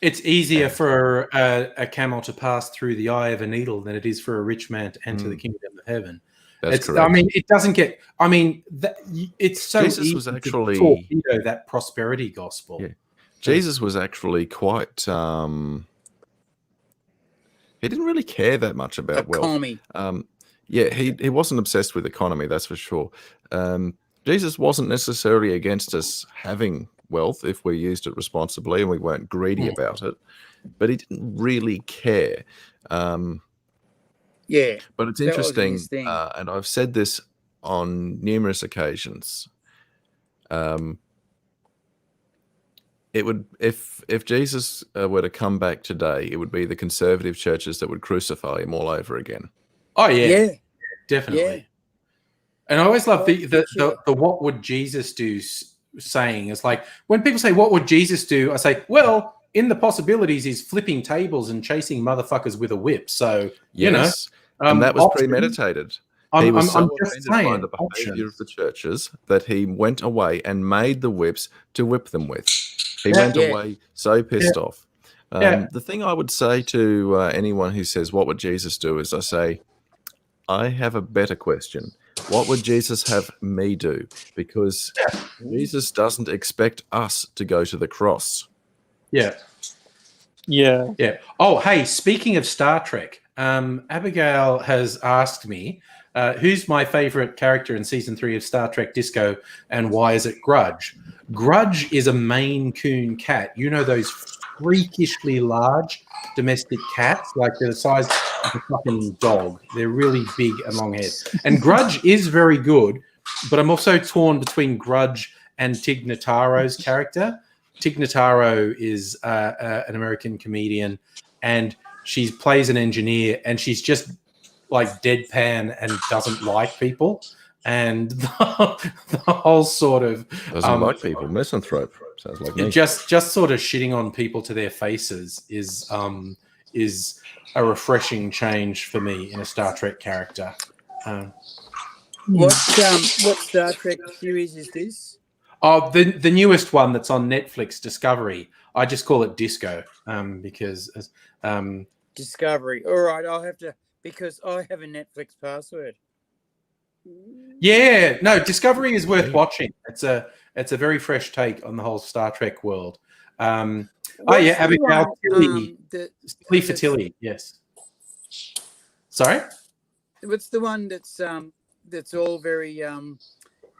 It's easier for a camel to pass through the eye of a needle than it is for a rich man to enter the kingdom of heaven. That's correct. I mean, it doesn't get. I mean, it's so Jesus easy was actually to torpedo that prosperity gospel. Yeah. Jesus was actually quite. He didn't really care that much about economy. Wealth. He wasn't obsessed with economy, that's for sure. Jesus wasn't necessarily against us having wealth if we used it responsibly and we weren't greedy about it, but he didn't really care. But it's interesting, and I've said this on numerous occasions. It would, if Jesus were to come back today, it would be the conservative churches that would crucify him all over again. Oh yeah, definitely. Yeah. And I always love the what would Jesus do saying. It's like when people say what would Jesus do, I say, well, in the possibilities, he's flipping tables and chasing motherfuckers with a whip. So you know, and that was premeditated. He was so offended by the behavior of the churches that he went away and made the whips to whip them with. He went away so pissed off. The thing I would say to anyone who says, what would Jesus do, is I say, I have a better question. What would Jesus have me do? Because Jesus doesn't expect us to go to the cross. Yeah. Oh, hey, speaking of Star Trek, Abigail has asked me, who's my favorite character in season 3 of Star Trek Disco, and why is it Grudge? Grudge is a Maine Coon cat. You know those freakishly large domestic cats, like they're the size of a fucking dog. They're really big and long haired. And Grudge is very good, but I'm also torn between Grudge and Tig Notaro's character. Tig Notaro is an American comedian, and she plays an engineer, and she's just like deadpan and doesn't like people. And the whole sort of doesn't like people, misanthrope, sounds like me. Just sort of shitting on people to their faces is a refreshing change for me in a Star Trek character. What Star Trek series is this? Oh, the newest one that's on Netflix, Discovery. I just call it Disco because Discovery. All right, I'll have to, because I have a Netflix password. Yeah, no, Discovery is worth watching. It's a very fresh take on the whole Star Trek world. Abigail Tilly, Tilly for Tilly, yes. Sorry, what's the one that's all very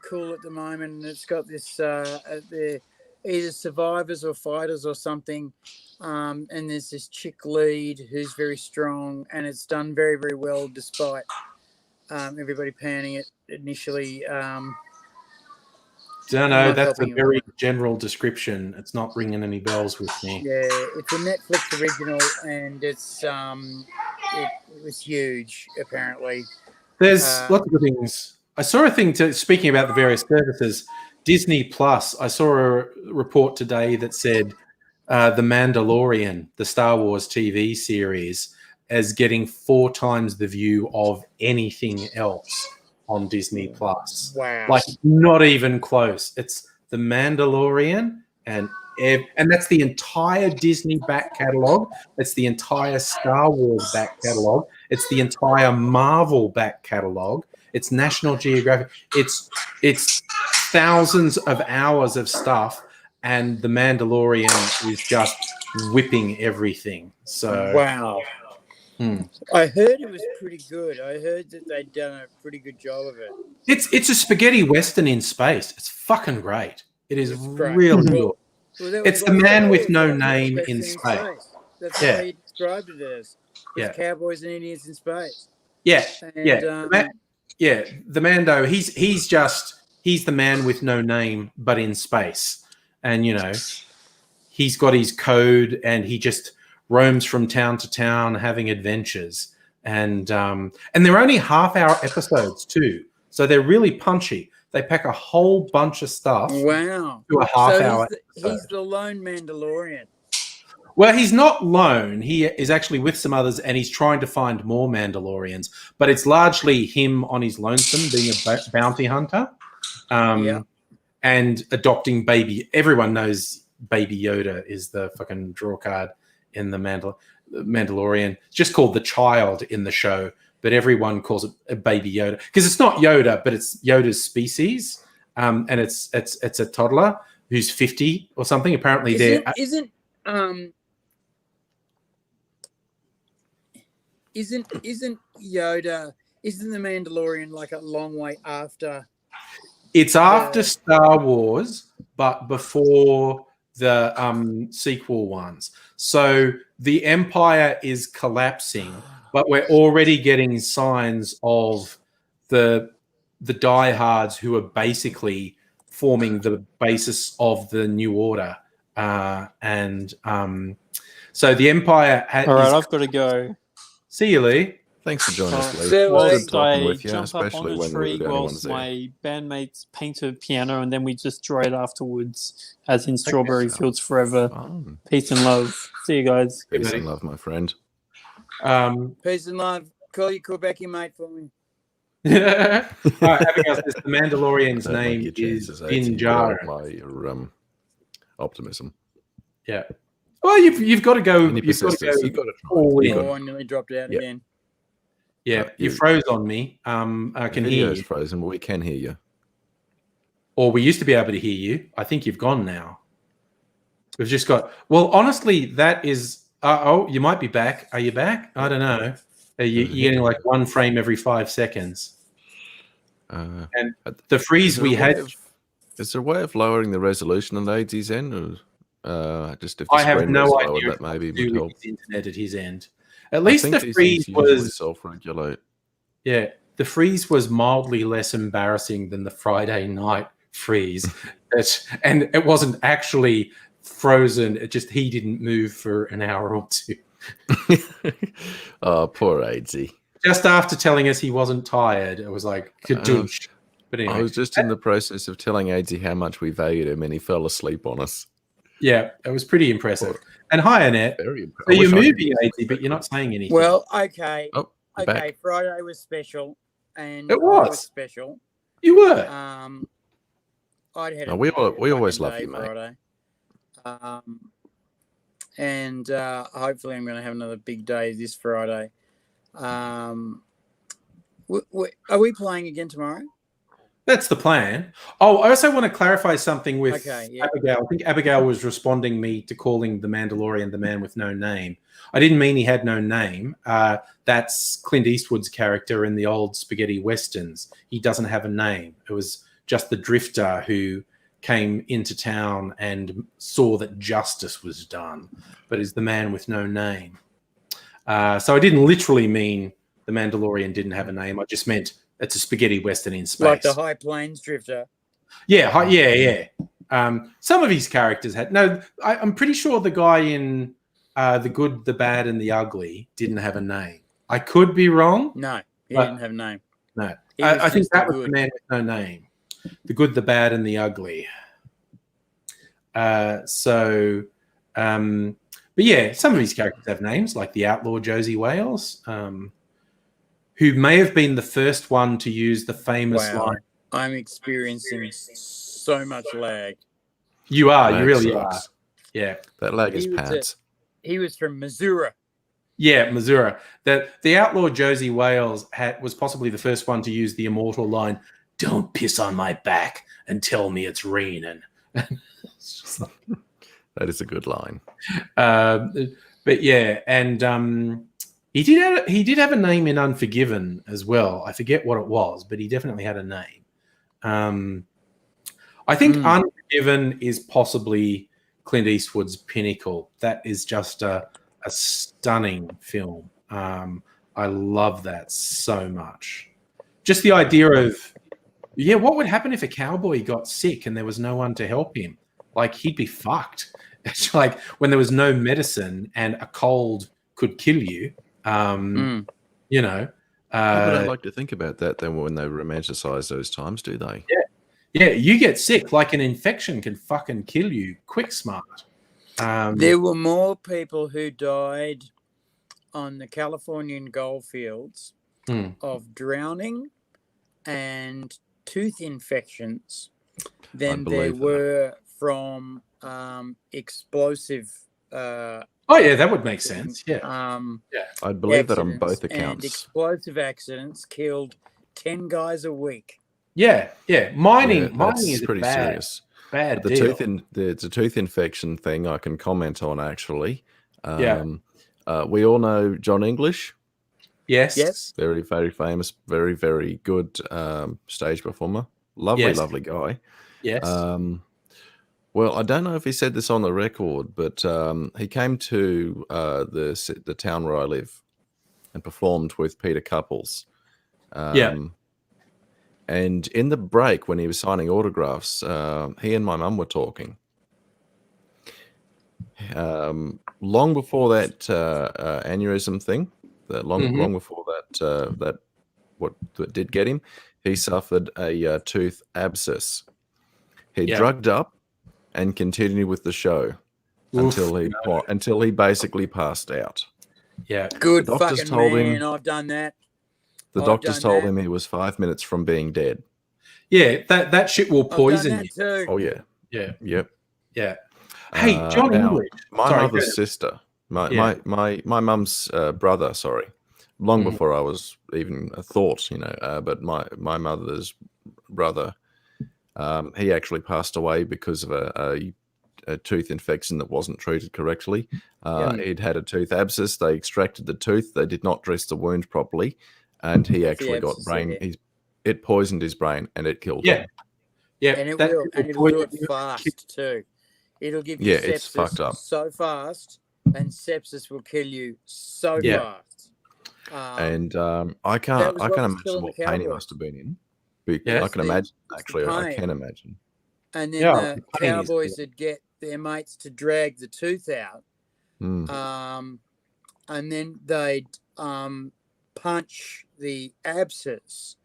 cool at the moment? And it's got this they're either survivors or fighters or something, and there's this chick lead who's very strong, and it's done very, very well despite everybody panning it initially. Don't know. That's a very general description. It's not ringing any bells with me. Yeah, it's a Netflix original, and it's it was huge. Apparently, there's lots of good things. I saw a thing speaking about the various services. Disney Plus. I saw a report today that said The Mandalorian, the Star Wars TV series, as getting 4 times the view of anything else on Disney Plus. Wow. Like, not even close. It's The Mandalorian, and that's the entire Disney back catalog. It's the entire Star Wars back catalog. It's the entire Marvel back catalog. It's National Geographic. It's thousands of hours of stuff, and the Mandalorian is just whipping everything. So wow. I heard it was pretty good. I heard that they'd done a pretty good job of it. It's a spaghetti western in space. It's fucking great. It is great. really good. Well, it's the man with no name in space. That's how he described it as. Yeah. Cowboys and Indians in space. Yeah, and, the Mando. He's the man with no name, but in space, and he's got his code, and he just roams from town to town having adventures, and they're only half-hour episodes too, so they're really punchy. They pack a whole bunch of stuff. Wow. To a half-hour. He's the lone Mandalorian. Well, he's not lone. He is actually with some others, and he's trying to find more Mandalorians. But it's largely him on his lonesome, being a bounty hunter, and adopting baby. Everyone knows Baby Yoda is the fucking draw card in the Mandalorian. It's just called the child in the show, but everyone calls it a Baby Yoda because it's not Yoda, but it's Yoda's species, and it's a toddler who's 50 or something. Apparently, Isn't Yoda? Isn't the Mandalorian like a long way after? It's after Star Wars, but before the sequel ones. So the Empire is collapsing, but we're already getting signs of the diehards who are basically forming the basis of the New Order, so the Empire. All right, I've got to go. See you, Lee. Thanks for joining us, Lee. Whilst talking I with you, jump up on especially the when tree we're the only ones whilst there. my bandmates paint a piano and then we just draw it afterwards, as in Strawberry Fields Forever. Fun. Peace and love. See you guys. Peace and love, my friend. Peace and love. Call your Quebecy mate for me. All right, Abigail says the Mandalorian's name is Din Djarin. By your optimism. Yeah. Well, you've got to go. You've got to try. Oh, I nearly dropped out again. Yeah, you froze on me. I can hear you. Frozen, but we can hear you. Or we used to be able to hear you. I think you've gone now. We've just got. Well, honestly, that is. You might be back. Are you back? I don't know. You're getting like one frame every 5 seconds. And the freeze we had. Is there a way of lowering the resolution on AD's end, or just if the I have screen no was idea lower, that maybe would help. his internet at his end. At least the freeze was self-regulate. Yeah, the freeze was mildly less embarrassing than the Friday night freeze, and it wasn't actually frozen. It just he didn't move for an hour or two. Oh, poor AD. Just after telling us he wasn't tired, it was like kadoosh. But anyway, I was just in the process of telling AD how much we valued him, and he fell asleep on us. Yeah, it was pretty impressive. And hi, Annette. Very impressive. So you're moving, AD, but you're not saying anything. Well, okay. Oh, okay, back. Friday was special. And it was special. You were. I'd had we always love you, mate. Friday. And hopefully I'm going to have another big day this Friday. Are we playing again tomorrow? That's the plan. Oh, I also want to clarify something with Abigail. I think Abigail was responding me to calling the Mandalorian the man with no name. I didn't mean he had no name. That's Clint Eastwood's character in the old spaghetti westerns. He doesn't have a name. It was just the drifter who came into town and saw that justice was done, but is the man with no name. So I didn't literally mean the Mandalorian didn't have a name. I just meant it's a spaghetti western in space. Like the High Plains drifter. Yeah, yeah. Some of his characters had... No, I'm pretty sure the guy in The Good, the Bad, and the Ugly didn't have a name. I could be wrong. No, he didn't have a name. No. I think that was the man with no name. The Good, the Bad, and the Ugly. But yeah, some of his characters have names, like the outlaw Josie Wales, who may have been the first one to use the famous line. I'm experiencing so much lag. You are. Lag you really sucks. are. Yeah. That lag is pants. He was from Missouri. Yeah, Missouri. The outlaw Josie Wales was possibly the first one to use the immortal line, "Don't piss on my back and tell me it's raining." It's just like, that is a good line. But yeah, and he did have a name in Unforgiven as well. I forget what it was, but he definitely had a name. I think Unforgiven is possibly Clint Eastwood's pinnacle. That is just a stunning film. I love that so much. Just the idea of, what would happen if a cowboy got sick and there was no one to help him? Like, he'd be fucked. It's like when there was no medicine and a cold could kill you. You know, People don't like to think about that then when they romanticize those times, do they? Yeah, you get sick. Like, an infection can fucking kill you quick smart. There were more people who died on the Californian goldfields of drowning and tooth infections than there were from explosive. That would make sense. Yeah, I'd believe that on both accounts. And explosive accidents killed 10 guys a week. Yeah. Mining is pretty serious. Bad the deal. The tooth infection thing I can comment on actually. We all know John English. Yes. Very, very famous, very, very good stage performer. Lovely guy. Yes. Well, I don't know if he said this on the record, but he came to the town where I live and performed with Peter Couples. And in the break when he was signing autographs, he and my mum were talking. Long before that aneurysm thing, long before that did get him, he suffered a tooth abscess. He drugged up and continued with the show until he basically passed out. Yeah, good fucking man. I've done that. The doctors told him he was 5 minutes from being dead. Yeah, that shit will poison you. Too. Oh yeah. Yep. Yeah. Hey, John English. My mother's sister, my mum's brother. Sorry, long before I was even a thought, But my mother's brother, he actually passed away because of a tooth infection that wasn't treated correctly. He'd had a tooth abscess. They extracted the tooth. They did not dress the wound properly. And he actually got brain. It poisoned his brain, and it killed him. Yeah, and it'll do it fast too. It'll give you sepsis it's fucked up so fast, and sepsis will kill you so fast. And I can't imagine what pain he must have been in. I can imagine. Actually, I can imagine. And then the cowboys would get their mates to drag the tooth out, and then they'd punch the abscess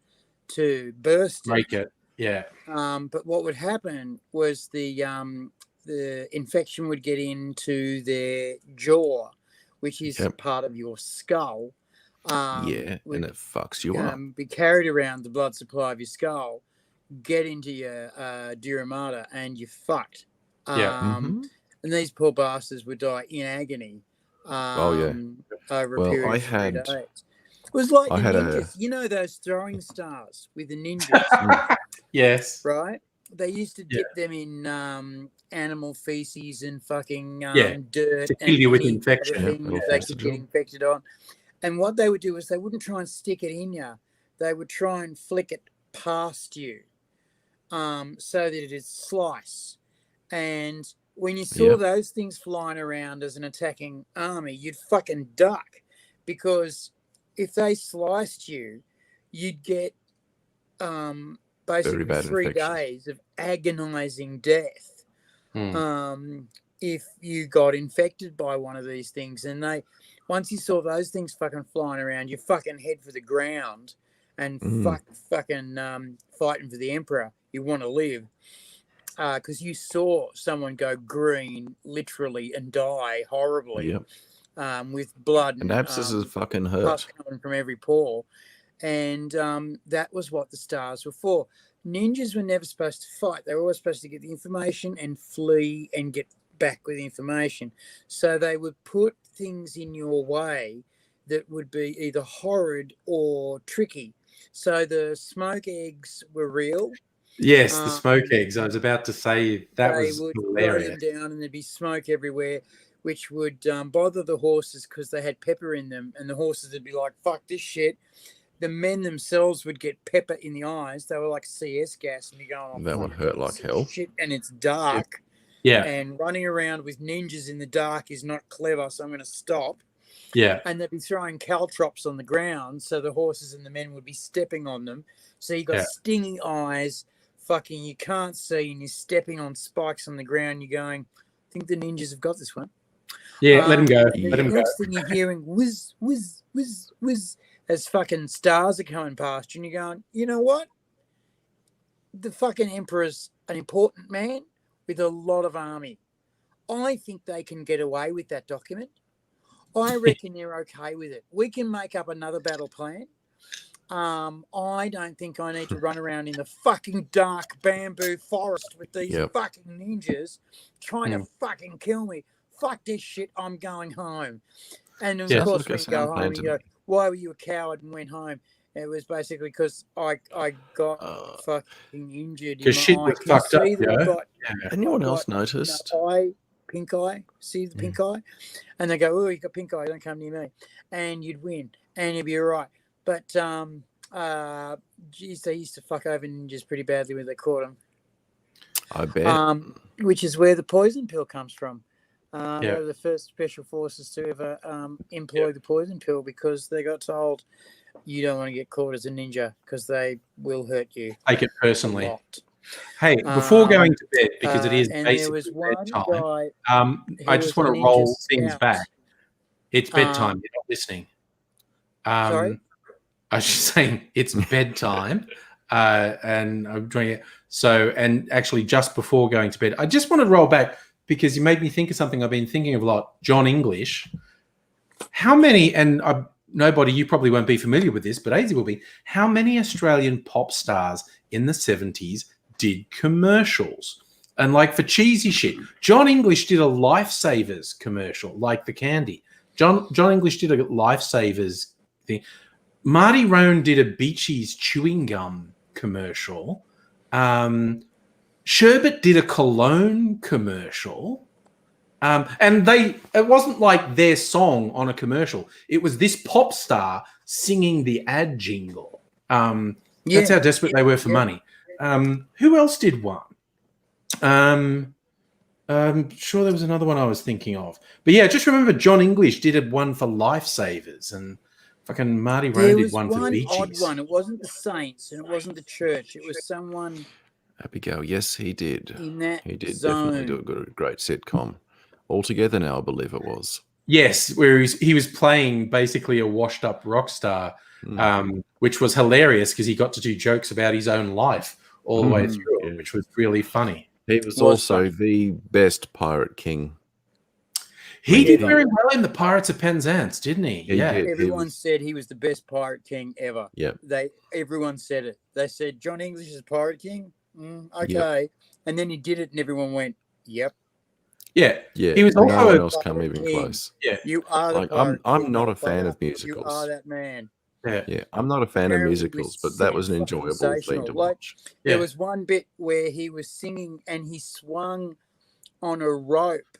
to burst it. Yeah. But what would happen was the infection would get into their jaw, which is part of your skull. And it fucks you up. Be carried around the blood supply of your skull, get into your dura mater, and you're fucked. And these poor bastards would die in agony. Over a period of 3 days. It was like the ninjas, those throwing stars with the ninjas. Yes. Right? They used to dip them in animal feces and fucking dirt. To kill you with infection. They could get infected on. And what they would do is they wouldn't try and stick it in you. They would try and flick it past you so that it'd slice. And when you saw those things flying around as an attacking army, you'd fucking duck, because if they sliced you, you'd get basically 3 days of agonizing death if you got infected by one of these things. And once you saw those things fucking flying around, you fucking head for the ground and fucking fighting for the emperor. You want to live. Because you saw someone go green, literally, and die horribly with blood. And abscesses fucking hurt. Coming from every pore. And that was what the stars were for. Ninjas were never supposed to fight. They were always supposed to get the information and flee and get back with the information. So they would put things in your way that would be either horrid or tricky. So the smoke eggs were real. Yes, the smoke eggs. I was about to say that they was would hilarious. throw them down and there'd be smoke everywhere, which would bother the horses because they had pepper in them, and the horses would be like, fuck this shit. The men themselves would get pepper in the eyes. They were like CS gas, and you're going, That would hurt like hell. Shit, and it's dark. Yeah. And running around with ninjas in the dark is not clever, so I'm going to stop. Yeah. And they'd be throwing caltrops on the ground, so the horses and the men would be stepping on them. So you got stinging eyes, fucking you can't see, and you're stepping on spikes on the ground. You're going, I think the ninjas have got this one. Yeah, let him go. Let him go. Next thing you're hearing, whiz, whiz, whiz, whiz, as fucking stars are coming past you, and you're going, you know what? The fucking emperor's an important man with a lot of army. I think they can get away with that document. I reckon they're okay with it. We can make up another battle plan. I don't think I need to run around in the fucking dark bamboo forest with these fucking ninjas trying to fucking kill me. Fuck this shit. I'm going home. And of course, when you go home, you go, why were you a coward and went home? It was basically because I got fucking injured in my shit eye. was fucked up, Anyone else noticed? Pink eye, see the pink eye? And they go, oh, you got pink eye, don't come near me. And you'd win, and you'd be all right. But, geez, they used to fuck over ninjas pretty badly when they caught them. I bet. Which is where the poison pill comes from. They were the first special forces to ever employ the poison pill because they got told, you don't want to get caught as a ninja because they will hurt you. Take it personally. Hey, before going to bed, because it is basically bedtime, I just want to roll things back. It's bedtime. You're not listening. Sorry? I was just saying it's bedtime, and I'm doing it. So, and actually just before going to bed, I just want to roll back because you made me think of something I've been thinking of a lot. John English. How many, and nobody, you probably won't be familiar with this, but AZ will be, how many Australian pop stars in the 70s did commercials? And like for cheesy shit, John English did a Lifesavers commercial, like the candy. John English did a Lifesavers thing. Marty Roan did a Beachies chewing gum commercial. Sherbet did a cologne commercial. And it wasn't like their song on a commercial. It was this pop star singing the ad jingle. That's how desperate they were for money. Who else did one? I'm sure there was another one I was thinking of. But yeah, just remember John English did one for Lifesavers, and fucking Marty Roan did one for Beachies. Odd one. It wasn't the Saints and it wasn't the church. It was someone. Abigail, yes, he did. In that he did zone. Definitely do a great sitcom. All Together Now, I believe it was. Yes, where he was playing basically a washed-up rock star, which was hilarious because he got to do jokes about his own life all the way through, which was really funny. He was also the best pirate king. He did very well in the Pirates of Penzance, didn't he? Yeah. Everyone said he was the best pirate king ever. Yeah. Everyone said it. They said John English is pirate king. Okay. Yep. And then he did it, and everyone went, "Yep." Yeah. He was also no one else come even close. Yeah. You are the pirate I'm not a fan of musicals. You are that man. Yeah. I'm not a fan of musicals, but that was an enjoyable thing to watch. There was one bit where he was singing and he swung on a rope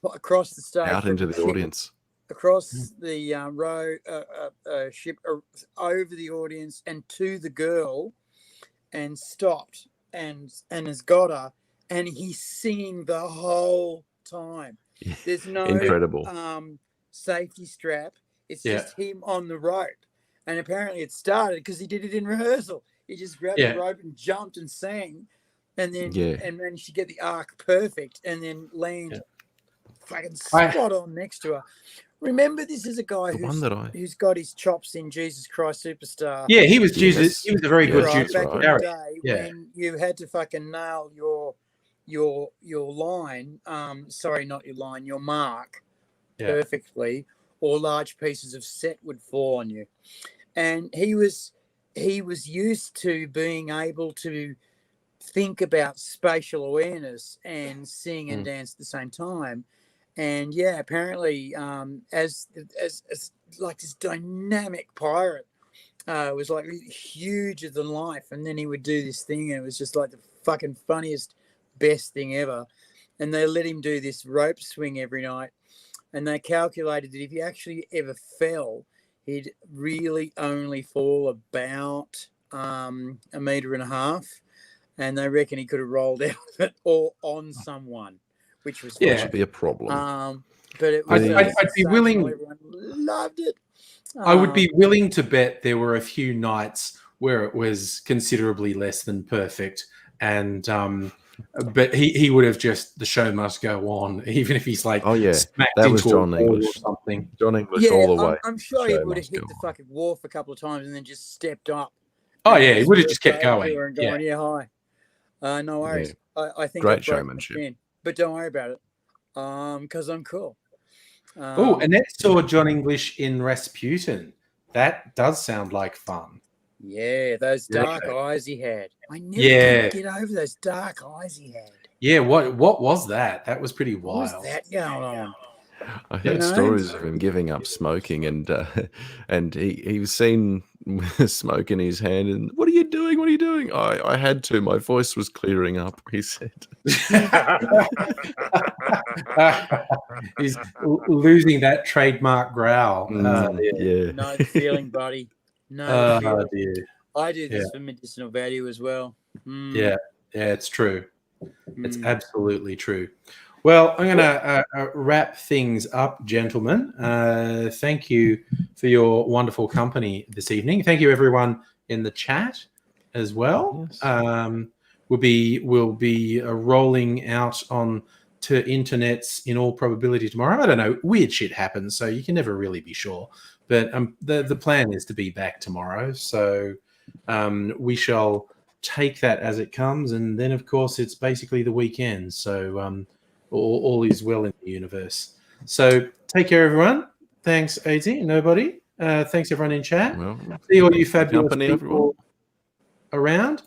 across the stage, out into the audience, across the ship, over the audience and to the girl, and stopped and has got her, and he's singing the whole time. There's no incredible safety strap. It's just him on the rope. And apparently it started because he did it in rehearsal. He just grabbed the rope and jumped and sang, and then and managed to get the arc perfect, and then land fucking spot on next to her. Remember, this is a guy who's got his chops in Jesus Christ Superstar. Yeah, he was Jesus. He was a very good Jesus. Back in the day when you had to fucking nail your line. Sorry, not your line, your mark perfectly, or large pieces of set would fall on you. And he was used to being able to think about spatial awareness and sing and dance at the same time. And apparently, as like this dynamic pirate, It was like huger than life. And then he would do this thing, and it was just like the fucking funniest, best thing ever. And they let him do this rope swing every night. And they calculated that if he actually ever fell, he'd really only fall about 1.5 meters. And they reckon he could have rolled out of it or on someone, which was That should be a problem. But it was I'd be willing. Everyone loved it. I would be willing to bet there were a few nights where it was considerably less than perfect, and but he would have just, the show must go on, even if he's like, oh yeah, smacked that was into John English or something. John English all the way. I'm sure he would have hit the fucking wharf a couple of times and then just stepped up. Oh yeah, he would have just kept going. And going, yeah, hi. No worries. Yeah. I think great showmanship. But don't worry about it, because I'm cool. Annette saw John English in Rasputin. That does sound like fun. Yeah, those dark eyes he had. I never could get over those dark eyes he had. Yeah, what was that? That was pretty wild. What was that going on? I heard stories of him giving up smoking, and he was seen with smoke in his hand. And what are you doing? What are you doing? I had to. My voice was clearing up. He said. He's losing that trademark growl. Yeah. No feeling, buddy. No feeling. Dear. I do this for medicinal value as well. Yeah, it's true. It's absolutely true. Well, I'm going to wrap things up, gentlemen. Thank you for your wonderful company this evening. Thank you, everyone in the chat as well. Yes. We'll be rolling out on to internets in all probability tomorrow. I don't know. Weird shit happens, so you can never really be sure. But the plan is to be back tomorrow, so we shall take that as it comes. And then, of course, it's basically the weekend, so all is well in the universe. So take care, everyone. Thanks, AZ. Nobody. Thanks, everyone in chat. Well, see all you fabulous people around.